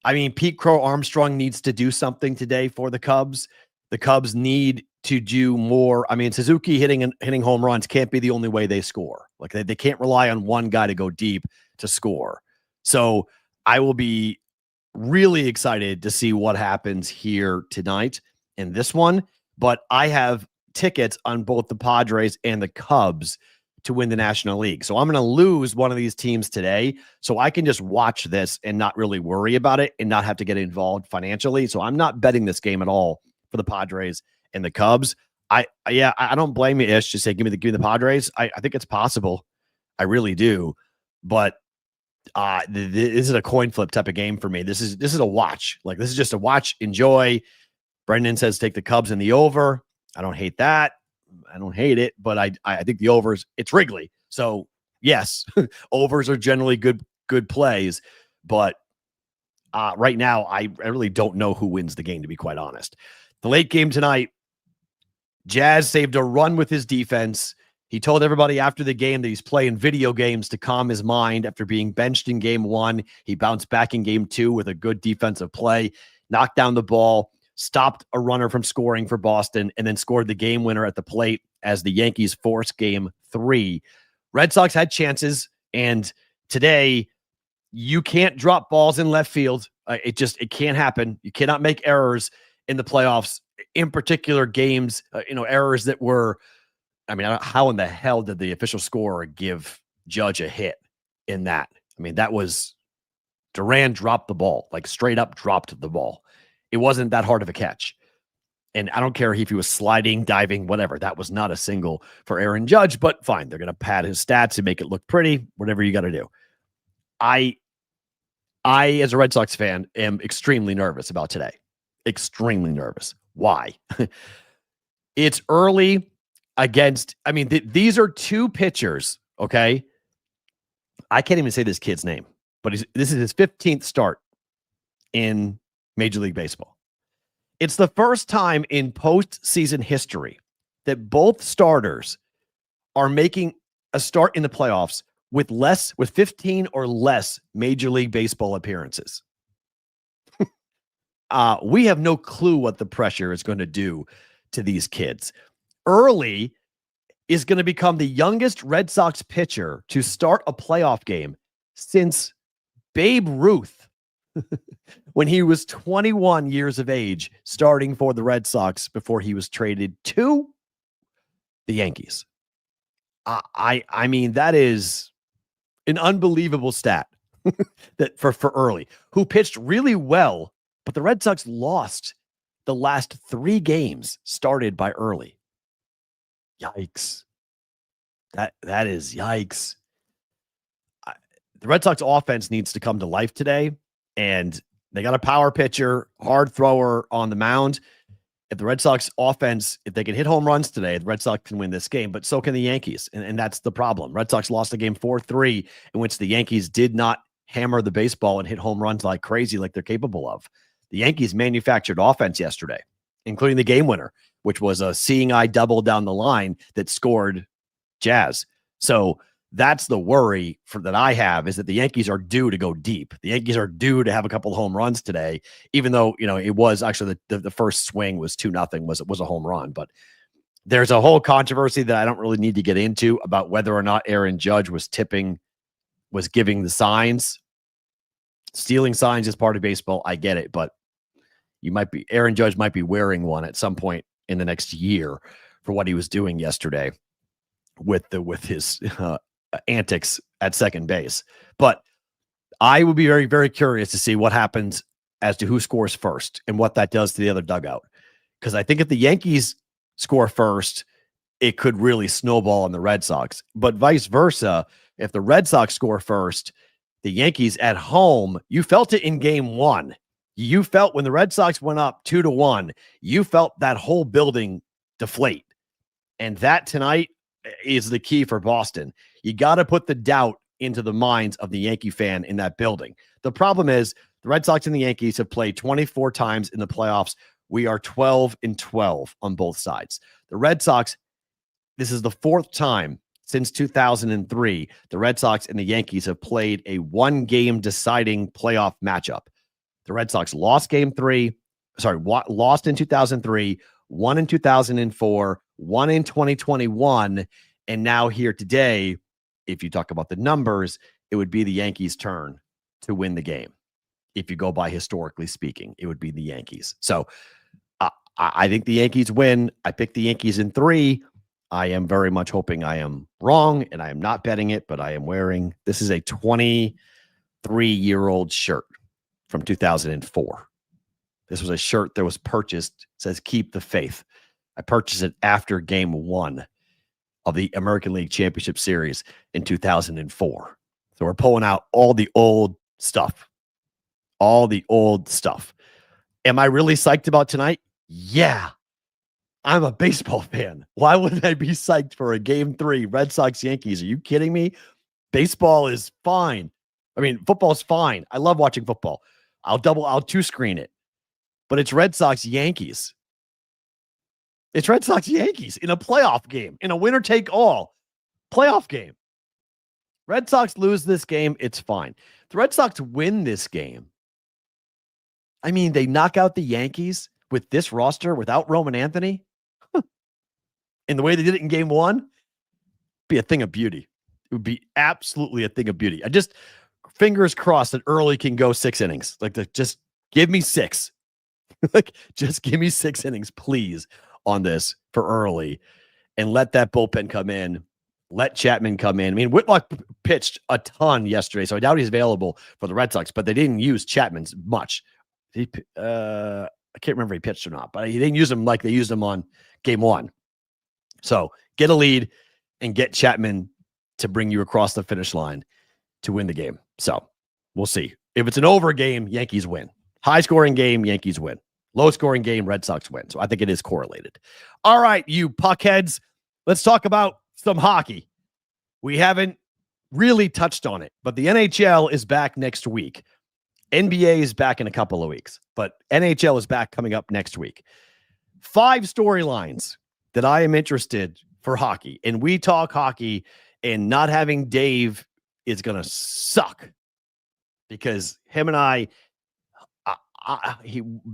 I mean, Pete Crow Armstrong needs to do something today for the Cubs. The Cubs need to do more. I mean, Suzuki hitting home runs can't be the only way they score. Like they can't rely on one guy to go deep to score. So I will be really excited to see what happens here tonight in this one. But I have tickets on both the Padres and the Cubs to win the National League. So I'm going to lose one of these teams today, so I can just watch this and not really worry about it and not have to get involved financially. So I'm not betting this game at all for the Padres and the Cubs. I don't blame you, Ish. Just say give me the Padres. I think it's possible. I really do. But this is a coin flip type of game for me. This is a watch. Like, this is just a watch. Enjoy. Brendan says take the Cubs in the over. I don't hate that. I don't hate it, but I think the overs, it's Wrigley. So yes, overs are generally good plays, but right now I really don't know who wins the game, to be quite honest. The late game tonight, Jazz saved a run with his defense. He told everybody after the game that he's playing video games to calm his mind after being benched in game 1. He bounced back in game 2 with a good defensive play, knocked down the ball, stopped a runner from scoring for Boston, and then scored the game winner at the plate as the Yankees forced game 3. Red Sox had chances, and today you can't drop balls in left field. It can't happen. You cannot make errors in the playoffs, in particular games, errors that were, I mean, how in the hell did the official scorer give Judge a hit in that? I mean, that was Duran dropped the ball, like straight up dropped the ball. It wasn't that hard of a catch. And I don't care if he was sliding, diving, whatever. That was not a single for Aaron Judge, but fine. They're going to pad his stats and make it look pretty, whatever you got to do. I, as a Red Sox fan, am extremely nervous about today. Extremely nervous. Why? It's early against, I mean, these are two pitchers, okay? I can't even say this kid's name, but this is his 15th start in Major League Baseball. It's the first time in postseason history that both starters are making a start in the playoffs with 15 or less Major League Baseball appearances. We have no clue what the pressure is going to do to these kids. Early is going to become the youngest Red Sox pitcher to start a playoff game since Babe Ruth, when he was 21 years of age, starting for the Red Sox before he was traded to the Yankees. I mean, that is an unbelievable stat that for early, who pitched really well, but the Red Sox lost the last 3 games started by early. Yikes. That is yikes. The Red Sox offense needs to come to life today, and they got a power pitcher, hard thrower on the mound. If the Red Sox offense, if they can hit home runs today, the Red Sox can win this game, but so can the Yankees. And that's the problem. Red Sox lost a game 4-3 in which the Yankees did not hammer the baseball and hit home runs like crazy, like they're capable of. The Yankees manufactured offense yesterday, including the game winner, which was a seeing eye double down the line that scored Jazz. So that's the worry that I have, is that the Yankees are due to go deep. The Yankees are due to have a couple of home runs today, even though, it was actually the first swing was 2-0 was a home run. But there's a whole controversy that I don't really need to get into about whether or not Aaron Judge was giving the signs. Stealing signs is part of baseball. I get it, but Aaron Judge might be wearing one at some point in the next year for what he was doing yesterday with his antics at second base. But I would be very, very curious to see what happens as to who scores first and what that does to the other dugout. Because I think if the Yankees score first, it could really snowball on the Red Sox. But vice versa, if the Red Sox score first, the Yankees at home, you felt it in game 1. You felt when the Red Sox went up 2-1, you felt that whole building deflate. And that tonight is the key for Boston. You got to put the doubt into the minds of the Yankee fan in that building. The problem is the Red Sox and the Yankees have played 24 times in the playoffs. We are 12-12 on both sides. The Red Sox, this is the 4th time since 2003, the Red Sox and the Yankees have played a 1-game deciding playoff matchup. The Red Sox lost in 2003, one in 2004, one in 2021, and now here today, if you talk about the numbers, it would be the Yankees' turn to win the game. If you go by historically speaking, it would be the Yankees. So I think the Yankees win. I picked the Yankees in 3. I am very much hoping I am wrong, and I am not betting it, but I am wearing, this is a 23-year-old shirt from 2004. This was a shirt that was purchased, says keep the faith. I purchased it after game 1 of the American League Championship Series in 2004. So we're pulling out all the old stuff. All the old stuff. Am I really psyched about tonight? Yeah. I'm a baseball fan. Why wouldn't I be psyched for a game 3 Red Sox Yankees? Are you kidding me? Baseball is fine. I mean, football's fine. I love watching football. I'll 2-screen it. But it's Red Sox Yankees. It's Red Sox Yankees in a playoff game, in a winner-take-all playoff game. Red Sox lose this game, it's fine. The Red Sox win this game. I mean, they knock out the Yankees with this roster without Roman Anthony. In the way they did it in game 1, be a thing of beauty. It would be absolutely a thing of beauty. I just, fingers crossed that Early can go 6 innings. Just give me 6. Just give me 6 innings, please, on this for Early, and let that bullpen come in. Let Chapman come in. I mean, Whitlock pitched a ton yesterday, so I doubt he's available for the Red Sox, but they didn't use Chapman's much. I can't remember if he pitched or not, but they didn't use him like they used him on game 1. So get a lead and get Chapman to bring you across the finish line to win the game. So we'll see. If it's an over game, Yankees win. High scoring game, Yankees win. Low scoring game, Red Sox win. So I think it is correlated. All right, you puckheads, let's talk about some hockey. We haven't really touched on it, but the NHL is back next week. NBA is back in a couple of weeks, but NHL is back coming up next week. 5 storylines that I am interested for hockey, and we talk hockey, and not having Dave is going to suck because him and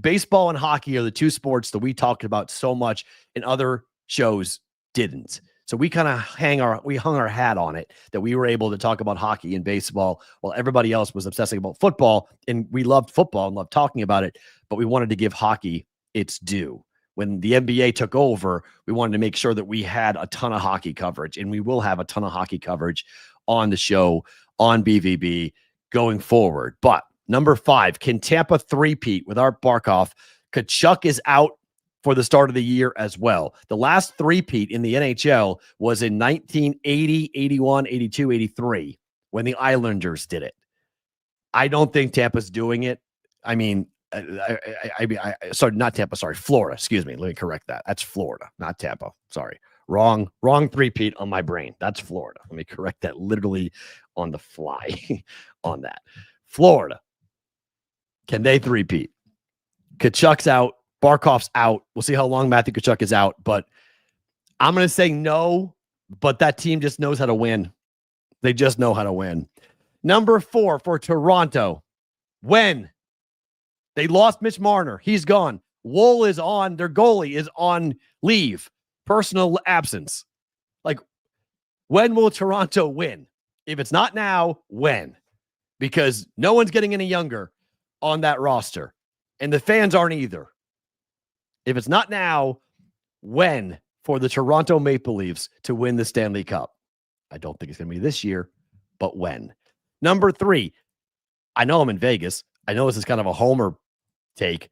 baseball and hockey are the 2 sports that we talked about so much and other shows didn't. So we kind of hung our hat on it that we were able to talk about hockey and baseball while everybody else was obsessing about football. And we loved football and loved talking about it, but we wanted to give hockey its due. When the NBA took over, we wanted to make sure that we had a ton of hockey coverage, and we will have a ton of hockey coverage on the show on BVB going forward. But number 5, can Tampa three-peat with Art Barkov? Tkachuk is out for the start of the year as well. The last three-peat in the NHL was in 1980, 81, 82, 83 when the Islanders did it. I don't think Tampa's doing it. I mean, Florida. Excuse me. Let me correct that. That's Florida, not Tampa. Sorry. Wrong three-peat on my brain. That's Florida. Let me correct that literally on the fly on that. Florida. Can they three-peat? Tkachuk's out. Barkov's out. We'll see how long Matthew Tkachuk is out, but I'm going to say no, but that team just knows how to win. They just know how to win. Number 4 for Toronto. When? They lost Mitch Marner. He's gone. Wool is on. Their goalie is on leave. Personal absence. When will Toronto win? If it's not now, when? Because no one's getting any younger on that roster. And the fans aren't either. If it's not now, when for the Toronto Maple Leafs to win the Stanley Cup? I don't think it's going to be this year, but when? Number 3, I know I'm in Vegas. I know this is kind of a homer take,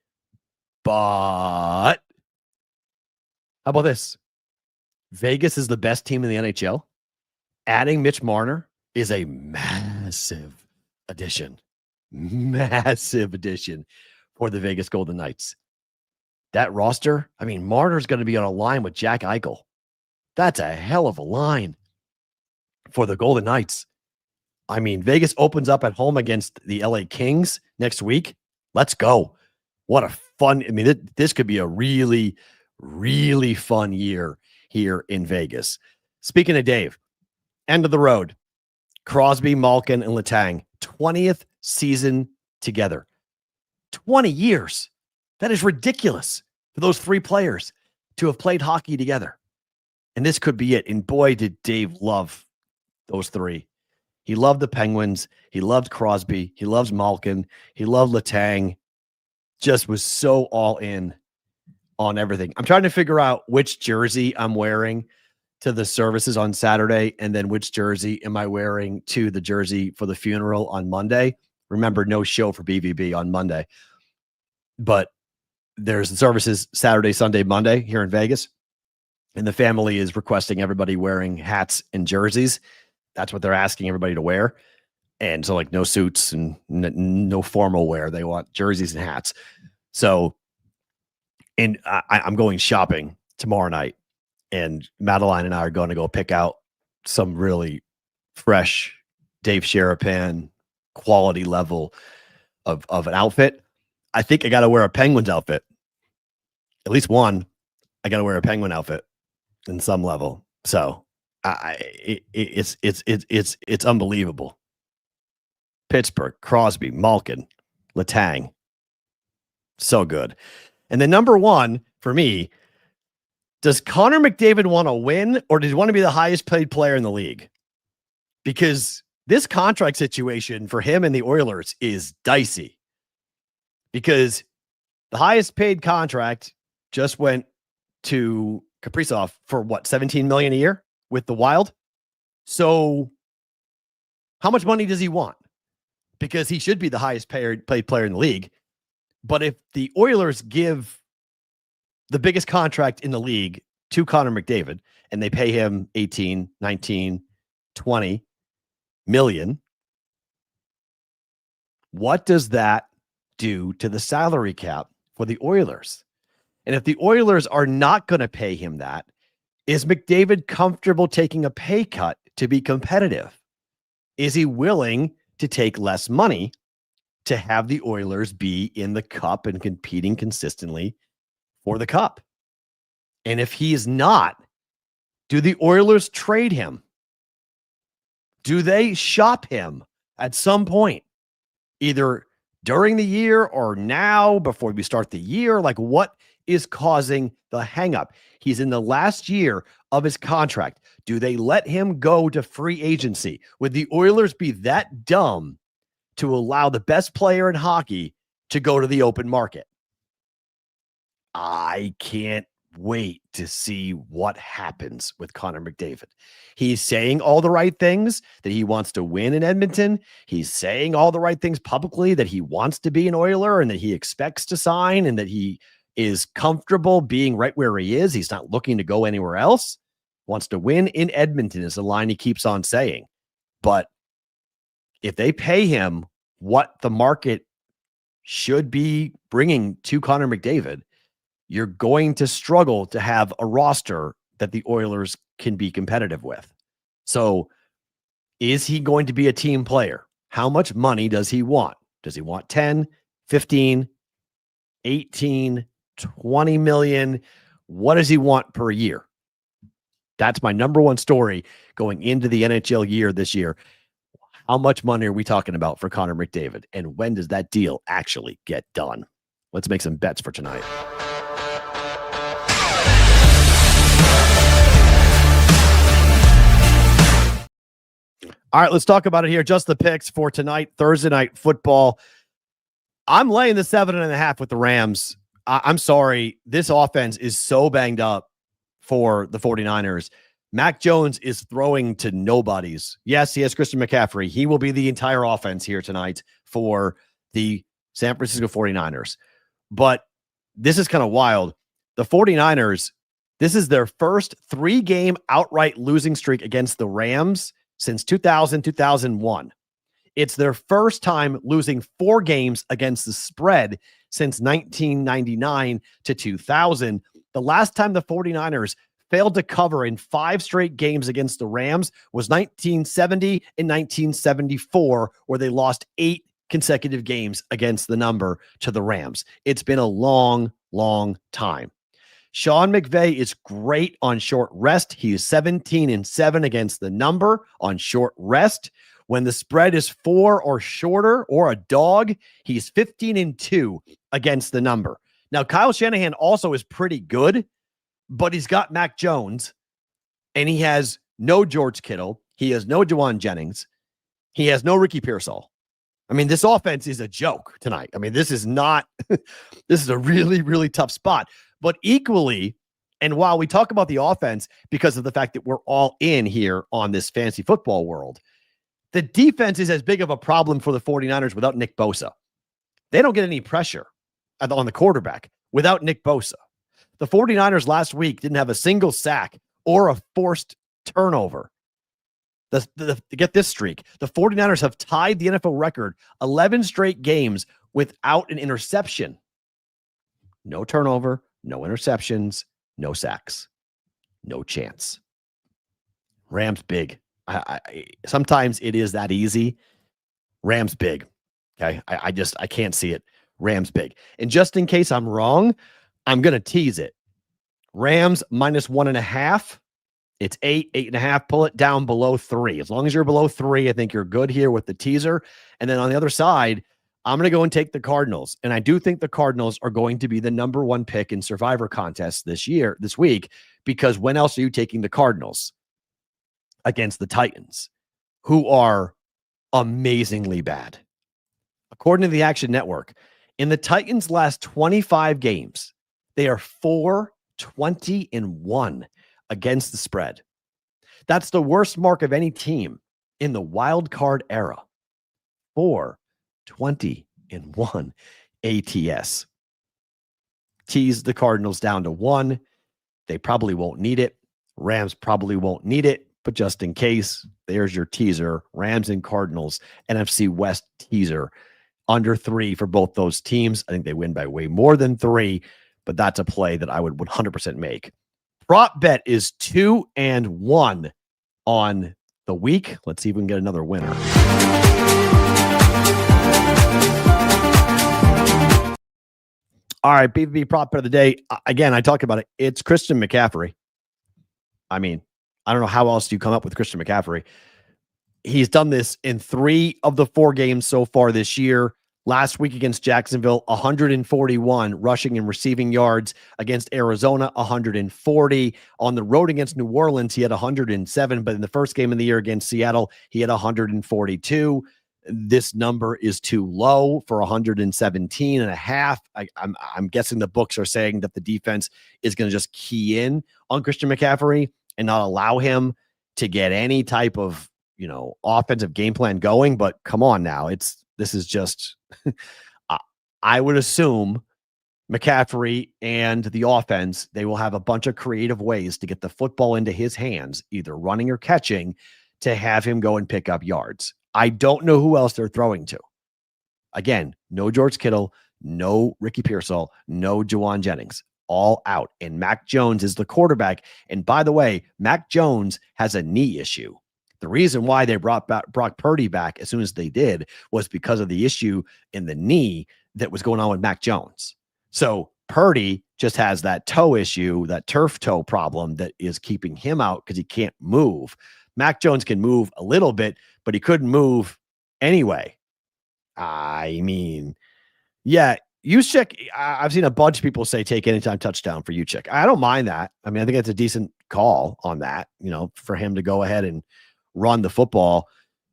but how about this? Vegas is the best team in the NHL. Adding Mitch Marner is a massive addition. Massive addition for the Vegas Golden Knights. That roster, I mean, Marner's going to be on a line with Jack Eichel. That's a hell of a line for the Golden Knights. I mean, Vegas opens up at home against the LA Kings next week. Let's go. What a fun, I mean, this could be a really, really fun year here in Vegas. Speaking of Dave, end of the road. Crosby, Malkin, and Letang, 20th season together. 20 years. That is ridiculous for those 3 players. to have played hockey together. And this could be it. And boy, did Dave love those three. He loved the Penguins. He loved Crosby. He loves Malkin. He loved Letang. Just was so all in on everything. I'm trying to figure out which jersey I'm wearing to the services on Saturday, and then which jersey am I wearing to the jersey for the funeral on Monday. Remember, no show for BVB on Monday, but there's the services Saturday, Sunday, Monday here in Vegas, and the family is requesting everybody wearing hats and jerseys. That's what they're asking everybody to wear. And so, like, no suits and no formal wear. They want jerseys and hats. So, and I'm going shopping tomorrow night, and Madeline and I are going to go pick out some really fresh Dave Sherapan quality level of an outfit. I think I got to wear a Penguins outfit. At least one. I got to wear a Penguin outfit in some level. So it's unbelievable. Pittsburgh, Crosby, Malkin, Letang. So good. And then number one for me, does Connor McDavid want to win, or does he want to be the highest paid player in the league? Because this contract situation for him and the Oilers is dicey. Because the highest paid contract just went to Kaprizov for what, $17 million a year with the Wild? So how much money does he want? Because he should be the highest paid player in the league. But if the Oilers give the biggest contract in the league to Connor McDavid and they pay him 18, 19, 20 million, what does that do to the salary cap for the Oilers? And if the Oilers are not going to pay him that, is McDavid comfortable taking a pay cut to be competitive? Is he willing to take less money to have the Oilers be in the cup and competing consistently for the cup? And if he is not, do the Oilers trade him? Do they shop him at some point, either during the year or now before we start the year? Like, what is causing the hang-up? He's in the last year of his contract. Do they let him go to free agency? Would the Oilers be that dumb to allow the best player in hockey to go to the open market? I can't wait to see what happens with Connor McDavid. He's saying all the right things, that he wants to win in Edmonton. He's saying all the right things publicly, that he wants to be an Oiler and that he expects to sign and that he is comfortable being right where he is. He's not looking to go anywhere else. Wants to win in Edmonton is the line he keeps on saying. But if they pay him what the market should be bringing to Connor McDavid, you're going to struggle to have a roster that the Oilers can be competitive with. So is he going to be a team player? How much money does he want? Does he want 10, 15, 18, 20 million? What does he want per year? That's my number one story going into the NHL year this year. How much money are we talking about for Connor McDavid? And when does that deal actually get done? Let's make some bets for tonight. All right, let's talk about it here. Just the picks for tonight, Thursday night football. I'm laying the 7.5 with the Rams. I'm sorry. This offense is so banged up for the 49ers. Mac Jones is throwing to nobodies. Yes, he has Christian McCaffrey. He will be the entire offense here tonight for the San Francisco 49ers. But this is kind of wild. The 49ers, this is their first 3-game outright losing streak against the Rams since 2000-2001. It's their first time losing 4 games against the spread since 1999 to 2000. The last time the 49ers failed to cover in 5 straight games against the Rams was 1970 and 1974, where they lost 8 consecutive games against the number to the Rams. It's been a long, long time. Sean McVay is great on short rest. He is 17-7 against the number on short rest. When the spread is 4 or shorter or a dog, he's 15-2 against the number. Now, Kyle Shanahan also is pretty good but he's got Mac Jones, and he has no George Kittle. He has no Juwan Jennings. He has no Ricky Pearsall. I mean, this offense is a joke tonight. I mean, this is not, this is a really, really tough spot. But equally, and while we talk about the offense because of the fact that we're all in here on this fantasy football world, the defense is as big of a problem for the 49ers without Nick Bosa. They don't get any pressure on the quarterback without Nick Bosa. The 49ers last week didn't have a single sack or a forced turnover. Get this streak. The 49ers have tied the NFL record 11 straight games without an interception. No turnover, no interceptions, no sacks. No chance. Rams big. Sometimes it is that easy. Rams big. Okay. I can't see it. Rams big. And just in case I'm wrong, I'm going to tease it. Rams -1.5. It's 8.5. Pull it down below 3. As long as you're below 3, I think you're good here with the teaser. And then on the other side, I'm going to go and take the Cardinals. And I do think the Cardinals are going to be the number 1 pick in Survivor contests this week, because when else are you taking the Cardinals against the Titans, who are amazingly bad? According to the Action Network, in the Titans' last 25 games, they are 4-20-1 against the spread. That's the worst mark of any team in the wild card era. 4-20-1 ATS. Tease the Cardinals down to 1. They probably won't need it. Rams probably won't need it, but just in case, there's your teaser. Rams and Cardinals, NFC West teaser. Under 3 for both those teams. I think they win by way more than 3, but that's a play that I would 100% make. Prop bet is 2-1 on the week. Let's see if we can get another winner. All right, BVB prop bet of the day. Again, I talked about it. It's Christian McCaffrey. I mean, I don't know how else you come up with Christian McCaffrey. He's done this in 3 of the 4 games so far this year. Last week against Jacksonville, 141 rushing and receiving yards. Against Arizona, 140. On the road against New Orleans, he had 107. But in the first game of the year against Seattle, he had 142. This number is too low for 117.5. I'm guessing the books are saying that the defense is going to just key in on Christian McCaffrey and not allow him to get any type of, offensive game plan going. But come on now, this is just, I would assume McCaffrey and the offense, they will have a bunch of creative ways to get the football into his hands, either running or catching, to have him go and pick up yards. I don't know who else they're throwing to. Again, no George Kittle, no Ricky Pearsall, no Juwan Jennings, all out. And Mac Jones is the quarterback. And by the way, Mac Jones has a knee issue. The reason why they brought Brock Purdy back as soon as they did was because of the issue in the knee that was going on with Mac Jones. So Purdy just has that toe issue, that turf toe problem that is keeping him out because he can't move. Mac Jones can move a little bit, but he couldn't move anyway. I mean, yeah, Juszczyk, I've seen a bunch of people say take anytime touchdown for Juszczyk. I don't mind that. I mean, I think it's a decent call on that, for him to go ahead and run the football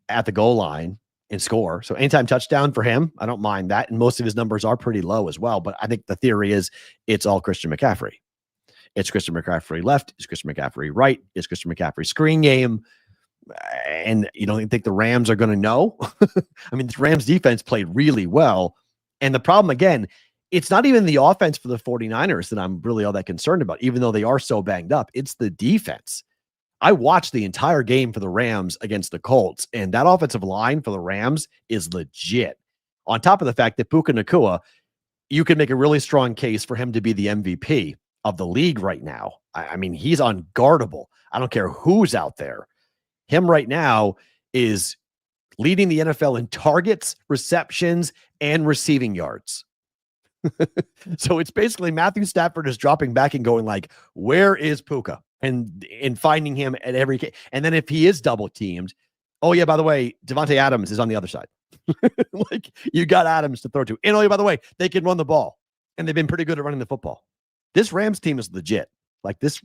at the goal line and score. So anytime touchdown for him, I don't mind that. And most of his numbers are pretty low as well. But I think the theory is it's all Christian McCaffrey. It's Christian McCaffrey left. It's Christian McCaffrey right. It's Christian McCaffrey screen game. And you don't think the Rams are going to know? I mean, the Rams defense played really well. And the problem, again, it's not even the offense for the 49ers that I'm really all that concerned about, even though they are so banged up. It's the defense. I watched the entire game for the Rams against the Colts, and that offensive line for the Rams is legit. On top of the fact that Puka Nacua, you can make a really strong case for him to be the MVP of the league right now. I mean, he's unguardable. I don't care who's out there. Him right now is leading the NFL in targets, receptions, and receiving yards. So it's basically Matthew Stafford is dropping back and going like, where is Puka? And finding him at every case. And then if he is double teamed, oh yeah, by the way, Devontae Adams is on the other side. Like you got Adams to throw to. And oh yeah, by the way, they can run the ball. And they've been pretty good at running the football. This Rams team is legit. Like this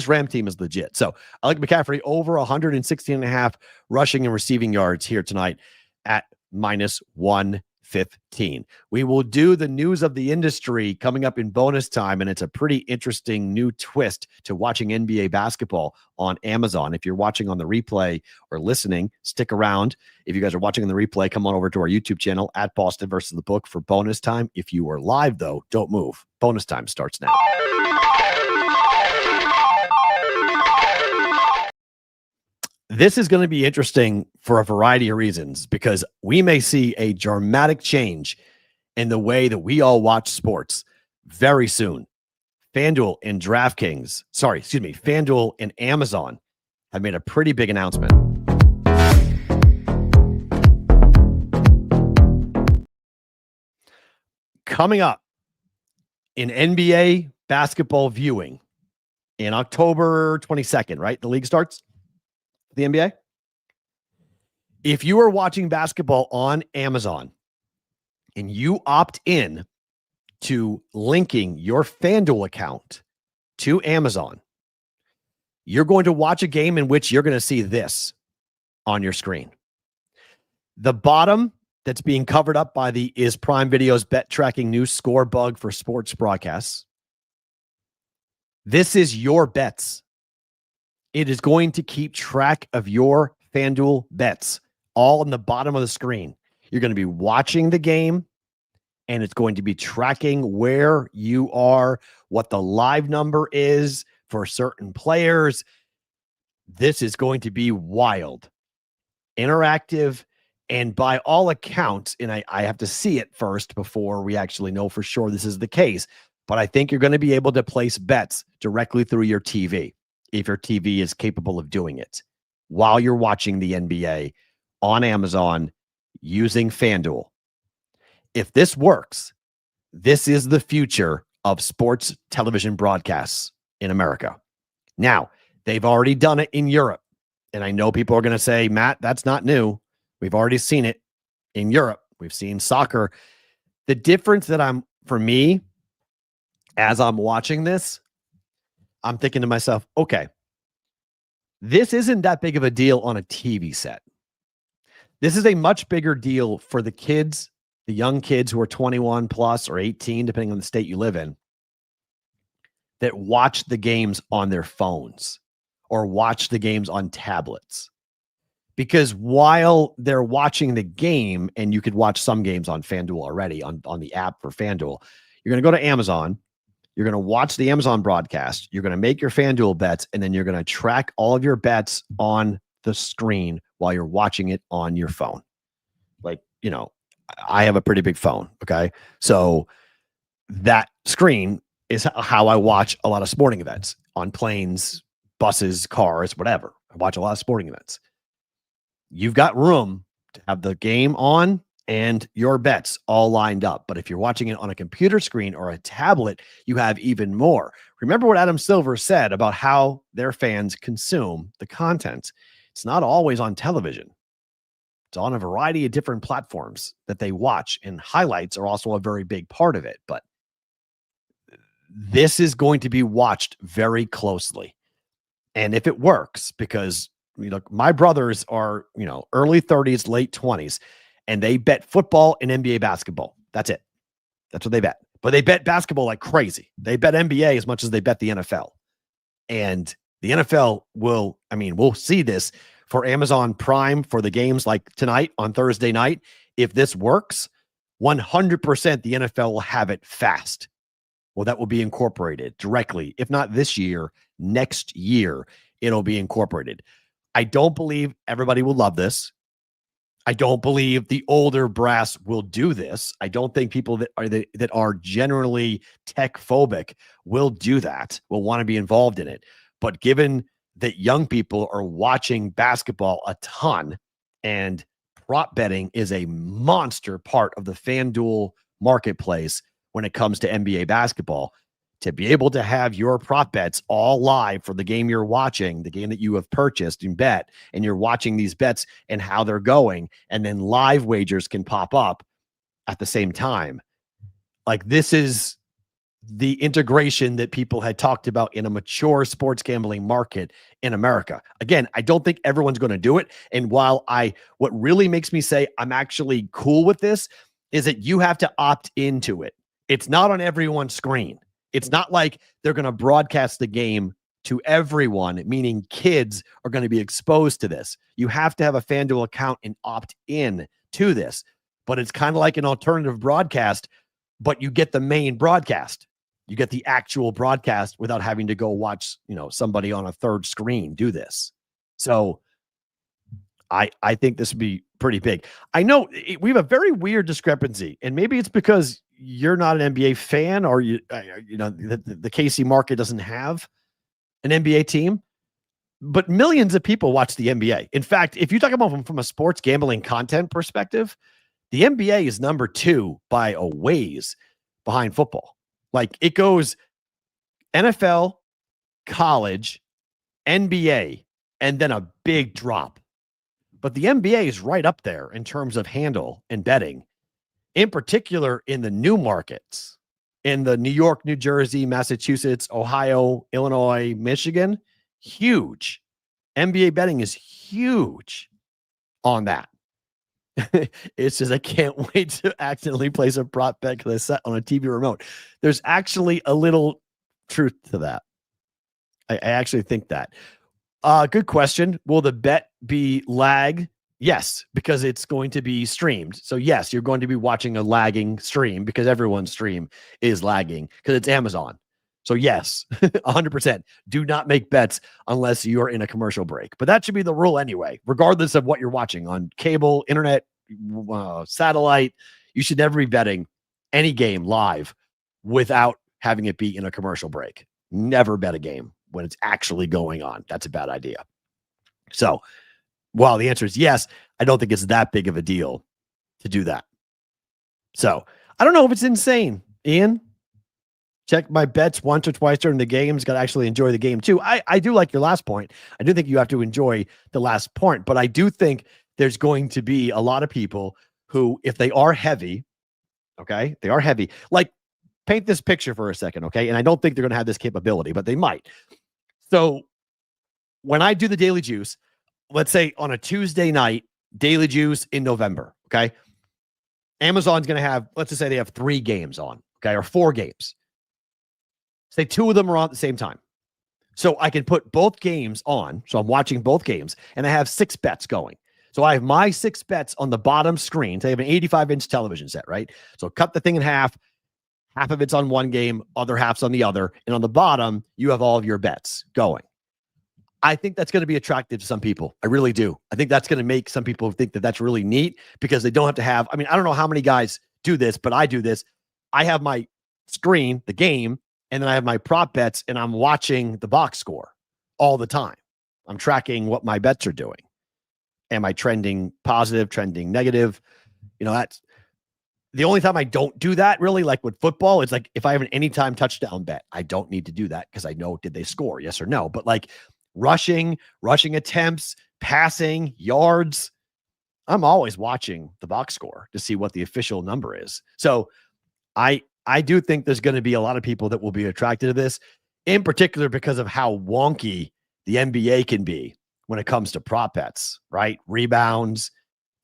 Ram team is legit. So I like McCaffrey over 116.5 rushing and receiving yards here tonight at -115. We will do the news of the industry coming up in bonus time, and it's a pretty interesting new twist to watching NBA basketball on Amazon. If you're watching on the replay or listening, stick around. If you guys are watching on the replay, come on over to our YouTube channel at Boston versus the Book for bonus time. If you are live, though, don't move. Bonus time starts now. This is going to be interesting for a variety of reasons because we may see a dramatic change in the way that we all watch sports very soon. FanDuel and FanDuel and Amazon have made a pretty big announcement. Coming up in NBA basketball viewing in October 22nd, right? The league starts. The NBA. If you are watching basketball on Amazon and you opt in to linking your FanDuel account to Amazon, you're going to watch a game in which you're going to see this on your screen. The bottom that's being covered up by the Is Prime Video's bet tracking news score bug for sports broadcasts. This is your bets. It is going to keep track of your FanDuel bets all on the bottom of the screen. You're going to be watching the game, and it's going to be tracking where you are, what the live number is for certain players. This is going to be wild, interactive, and by all accounts, and I have to see it first before we actually know for sure this is the case, but I think you're going to be able to place bets directly through your TV. If your TV is capable of doing it while you're watching the NBA on Amazon using FanDuel. If this works, this is the future of sports television broadcasts in America. Now, they've already done it in Europe. And I know people are going to say, Matt, that's not new. We've already seen it in Europe. We've seen soccer. The difference for me, as I'm watching this, I'm thinking to myself, okay, this isn't that big of a deal on a TV set. This is a much bigger deal for the kids, the young kids who are 21 plus or 18, depending on the state you live in, that watch the games on their phones or watch the games on tablets. Because while they're watching the game, and you could watch some games on FanDuel already on the app for FanDuel, you're going to go to Amazon. You're going to watch the Amazon broadcast. You're going to make your FanDuel bets, and then you're going to track all of your bets on the screen while you're watching it on your phone. Like, I have a pretty big phone, okay? So that screen is how I watch a lot of sporting events on planes, buses, cars, whatever. I watch a lot of sporting events. You've got room to have the game on and your bets all lined up. But if you're watching it on a computer screen or a tablet, you have even more. Remember what Adam Silver said about how their fans consume the content. It's not always on television. It's on a variety of different platforms that they watch, and highlights are also a very big part of it. But this is going to be watched very closely. And if it works, because my brothers are, early 30s, late 20s, and they bet football and NBA basketball. That's it. That's what they bet. But they bet basketball like crazy. They bet NBA as much as they bet the NFL. And the NFL we'll see this for Amazon Prime for the games like tonight on Thursday night. If this works, 100% the NFL will have it fast. Well, that will be incorporated directly. If not this year, next year, it'll be incorporated. I don't believe everybody will love this. I don't believe the older brass will do this. I don't think people that are generally tech phobic will do that, will want to be involved in it. But given that young people are watching basketball a ton, and prop betting is a monster part of the FanDuel marketplace when it comes to NBA basketball, to be able to have your prop bets all live for the game you're watching, the game that you have purchased and bet, and you're watching these bets and how they're going, and then live wagers can pop up at the same time. Like, this is the integration that people had talked about in a mature sports gambling market in America. Again, I don't think everyone's going to do it. And while what really makes me say I'm actually cool with this is that you have to opt into it. It's not on everyone's screen. It's not like they're going to broadcast the game to everyone, meaning kids are going to be exposed to this. You have to have a FanDuel account and opt in to this. But it's kind of like an alternative broadcast, but you get the main broadcast. You get the actual broadcast without having to go watch, somebody on a third screen do this. So I think this would be pretty big. I know we have a very weird discrepancy, and maybe it's because you're not an NBA fan, or the KC market doesn't have an NBA team, but millions of people watch the NBA. In fact, if you talk about from a sports gambling content perspective, the NBA is number 2 by a ways behind football. Like, it goes NFL, college, NBA, and then a big drop. But the NBA is right up there in terms of handle and betting, in particular in the new markets, in the New York, New Jersey, Massachusetts, Ohio, Illinois, Michigan. Huge. NBA betting is huge on that. It's just I can't wait to accidentally place a prop bet because I sat on a TV remote. There's actually a little truth to that. I actually think that. Good question. Will the bet be lag? Yes, because it's going to be streamed. So yes, you're going to be watching a lagging stream because everyone's stream is lagging because it's Amazon. So yes, 100%. Do not make bets unless you're in a commercial break. But that should be the rule anyway, regardless of what you're watching on cable, internet, satellite. You should never be betting any game live without having it be in a commercial break. Never bet a game when it's actually going on. That's a bad idea. So while the answer is yes, I don't think it's that big of a deal to do that. So I don't know if it's insane, Ian. Check my bets once or twice during the games. Got to actually enjoy the game too. I do like your last point. I do think you have to enjoy the last point, but I do think there's going to be a lot of people who, if they are heavy, okay, they are heavy. Like, paint this picture for a second, okay? And I don't think they're going to have this capability, but they might. So when I do the Daily Juice, let's say on a Tuesday night, Daily Juice in November, okay? Amazon's going to have, let's just say they have 3 games on, okay, or 4 games. Say 2 of them are on at the same time. So I can put both games on. So I'm watching both games, and I have 6 bets going. So I have my 6 bets on the bottom screen. So I have an 85-inch television set, right? So cut the thing in half. Half of it's on one game, other half's on the other. And on the bottom, you have all of your bets going. I think that's going to be attractive to some people. I really do. I think that's going to make some people think that that's really neat because they don't have to have, I don't know how many guys do this, but I do this. I have my screen, the game, and then I have my prop bets, and I'm watching the box score all the time. I'm tracking what my bets are doing. Am I trending positive, trending negative? That's the only time I don't do that, really, like with football. It's like if I have an anytime touchdown bet, I don't need to do that because I know, did they score? Yes or no? But like rushing attempts, passing, yards, I'm always watching the box score to see what the official number is. So I do think there's going to be a lot of people that will be attracted to this, in particular because of how wonky the NBA can be when it comes to prop bets, right? Rebounds,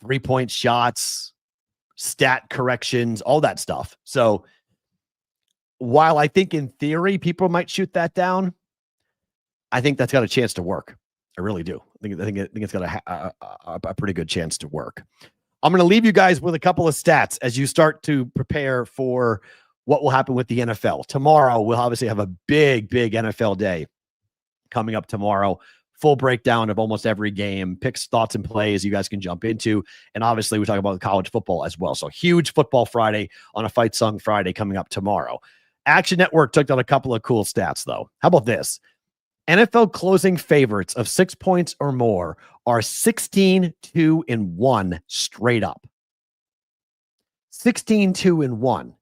3-point shots, stat corrections, all that stuff. So while I think in theory people might shoot that down, I think that's got a chance to work. I really do. I think it's got a pretty good chance to work. I'm going to leave you guys with a couple of stats as you start to prepare for what will happen with the NFL. Tomorrow, we'll obviously have a big NFL day coming up tomorrow. Full breakdown of almost every game, picks, thoughts, and plays you guys can jump into. And obviously, we talk about college football as well. So huge football Friday on a Fight Song Friday coming up tomorrow. Action Network took out a couple of cool stats, though. How about this? NFL closing favorites of 6 points or more are 16-2-1 straight up. 16-2-1.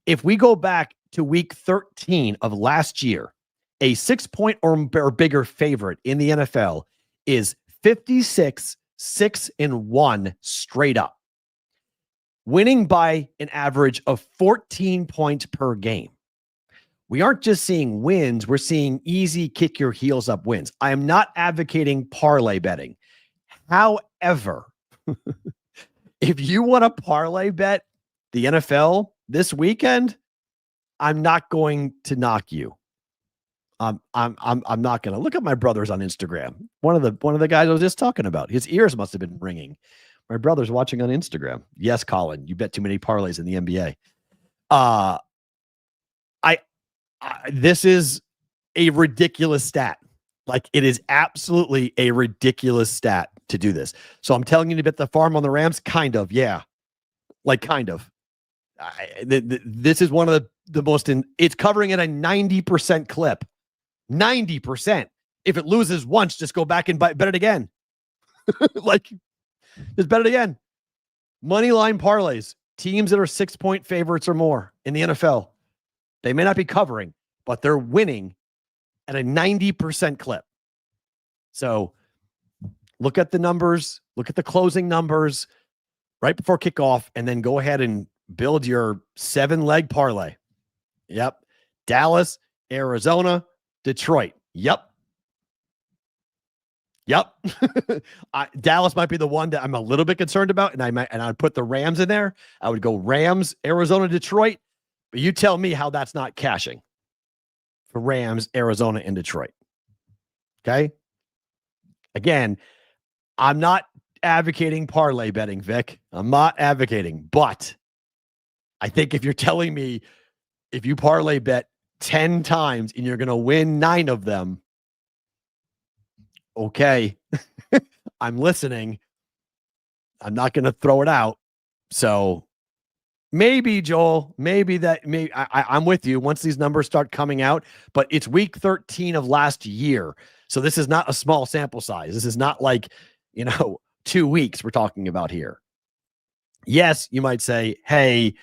If we go back to week 13 of last year, a 6-point or bigger favorite in the NFL is 56-6-1 straight up, winning by an average of 14 points per game. we aren't just seeing wins, we're seeing easy kick your heels up wins. I am not advocating parlay betting. However, if you want to parlay bet the NFL this weekend, I'm not going to knock you. I'm not going to look at my brothers on Instagram. One of the guys I was just talking about, his ears must have been ringing. My brother's watching on Instagram. Yes, Colin, you bet too many parlays in the NBA. This is a ridiculous stat. Like, it is absolutely a ridiculous stat to do this. So I'm telling you to bet the farm on the Rams. Kind of. Yeah. Like, kind of. This is one of the most it's covering at a 90% clip. 90%. If it loses once, just go back and bet it again. Like, just bet it again. Money line parlays. Teams that are 6-point favorites or more in the NFL. They may not be covering, but they're winning at a 90% clip. So look at the numbers, look at the closing numbers right before kickoff, and then go ahead and build your 7-leg parlay. Yep. Dallas, Arizona, Detroit. Yep. Dallas might be the one that I'm a little bit concerned about, and I'd put the Rams in there. I would go Rams, Arizona, Detroit. But you tell me how that's not cashing for Rams, Arizona, and Detroit. Okay? Again, I'm not advocating parlay betting, Vic. I'm not advocating. But I think if you're telling me if you parlay bet 10 times and you're going to win 9 of them, okay, I'm listening. I'm not going to throw it out. So maybe, Joel, I'm with you once these numbers start coming out, but it's week 13 of last year. So this is not a small sample size. This is not like, 2 weeks we're talking about here. Yes, you might say, hey,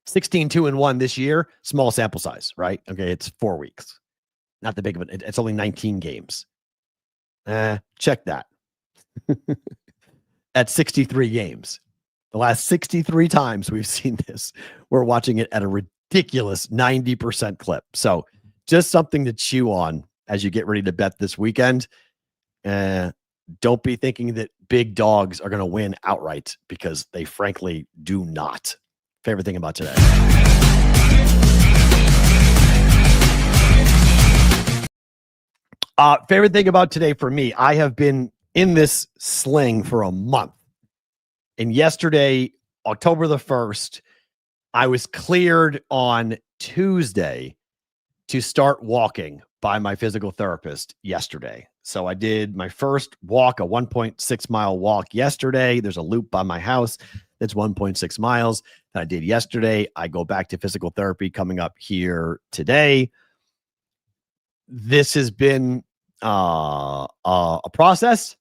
16-2-1 this year, small sample size, right? Okay, it's 4 weeks. Not the big of it. It's only 19 games. Check that. At 63 games. The last 63 times we've seen this, we're watching it at a ridiculous 90% clip. So just something to chew on as you get ready to bet this weekend. Don't be thinking that big dogs are going to win outright, because they frankly do not. Favorite thing about today. Favorite thing about today for me, I have been in this sling for a month. And yesterday, October the 1st, I was cleared on Tuesday to start walking by my physical therapist yesterday. So I did my first walk, a 1.6 mile walk yesterday. There's a loop by my house that's 1.6 miles that I did yesterday. I go back to physical therapy coming up here today. This has been a process.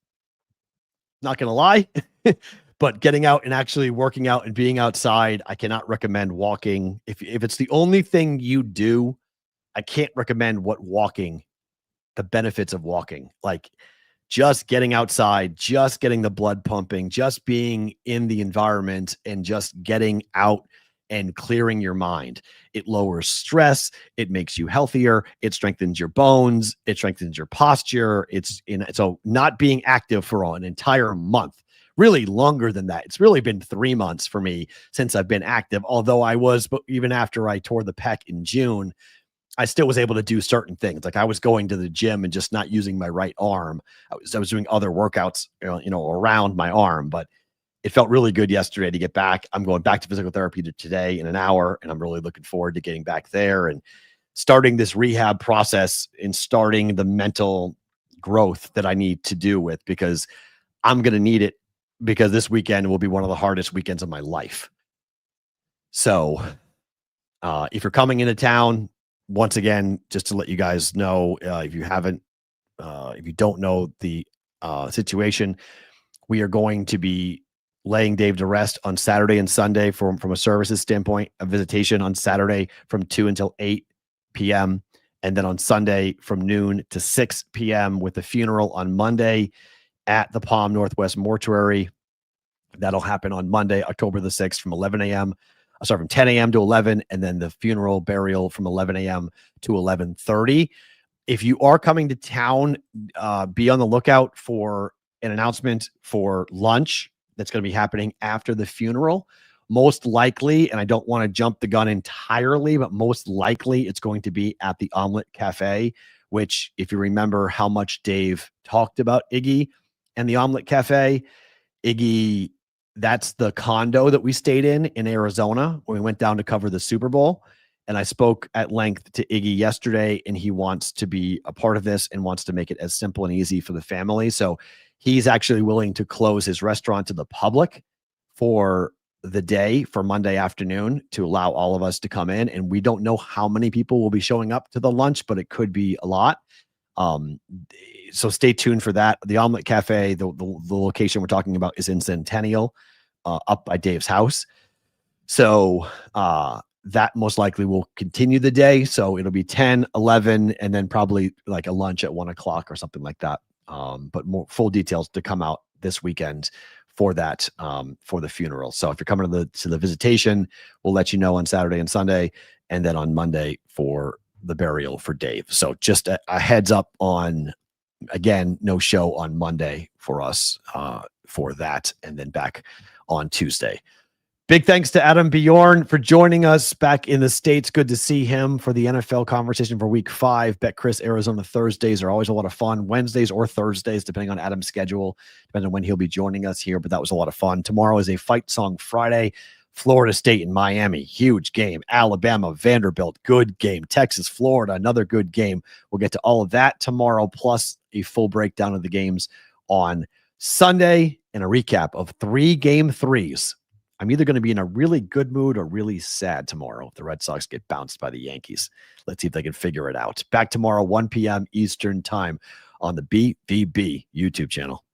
Not going to lie. But getting out and actually working out and being outside, I cannot recommend walking. If it's the only thing you do, I can't recommend the benefits of walking. Like, just getting outside, just getting the blood pumping, just being in the environment, and just getting out and clearing your mind. It lowers stress. It makes you healthier. It strengthens your bones. It strengthens your posture. So not being active for an entire month, really longer than that. It's really been 3 months for me since I've been active. Although even after I tore the pec in June, I still was able to do certain things. Like, I was going to the gym and just not using my right arm. I was doing other workouts, around my arm, but it felt really good yesterday to get back. I'm going back to physical therapy today in an hour, and I'm really looking forward to getting back there and starting this rehab process and starting the mental growth that I need to do with, because I'm going to need it, because this weekend will be one of the hardest weekends of my life. So if you're coming into town, once again, just to let you guys know, if you don't know the situation, we are going to be laying Dave to rest on Saturday and Sunday from a services standpoint, a visitation on Saturday from 2 until 8 p.m. And then on Sunday from noon to 6 p.m. with the funeral on Monday at the Palm Northwest Mortuary. That'll happen on Monday, October the 6th from 11 a.m. from 10 a.m. to 11, and then the funeral burial from 11 a.m. to 11:30. If you are coming to town, be on the lookout for an announcement for lunch that's going to be happening after the funeral. Most likely, and I don't want to jump the gun entirely, but most likely it's going to be at the Omelet Cafe, which, if you remember how much Dave talked about Iggy and the Omelet Cafe, Iggy, that's the condo that we stayed in Arizona when we went down to cover the Super Bowl. And I spoke at length to Iggy yesterday, and he wants to be a part of this and wants to make it as simple and easy for the family. So he's actually willing to close his restaurant to the public for the day, for Monday afternoon, to allow all of us to come in. And we don't know how many people will be showing up to the lunch, but it could be a lot. So stay tuned for that. The Omelet Cafe, the location we're talking about, is in Centennial, up by Dave's house. So that most likely will continue the day. So it'll be 10, 11, and then probably like a lunch at 1 o'clock or something like that. But more full details to come out this weekend for that, for the funeral. So if you're coming to the visitation, we'll let you know on Saturday and Sunday, and then on Monday for the burial for Dave. So just a heads up on, again, no show on Monday for us for that, and then back on Tuesday. Big thanks to Adam Bjorn for joining us back in the States. Good to see him for the NFL conversation for week 5. BetCris Arizona Thursdays are always a lot of fun. Wednesdays or Thursdays, depending on Adam's schedule, depending on when he'll be joining us here. But that was a lot of fun. Tomorrow is a Fight Song Friday. Florida State and Miami, huge game. Alabama, Vanderbilt, good game. Texas, Florida, another good game. We'll get to all of that tomorrow, plus a full breakdown of the games on Sunday and a recap of 3 game 3s. I'm either going to be in a really good mood or really sad tomorrow if the Red Sox get bounced by the Yankees. Let's see if they can figure it out. Back tomorrow, 1 p.m. Eastern time on the BVB YouTube channel.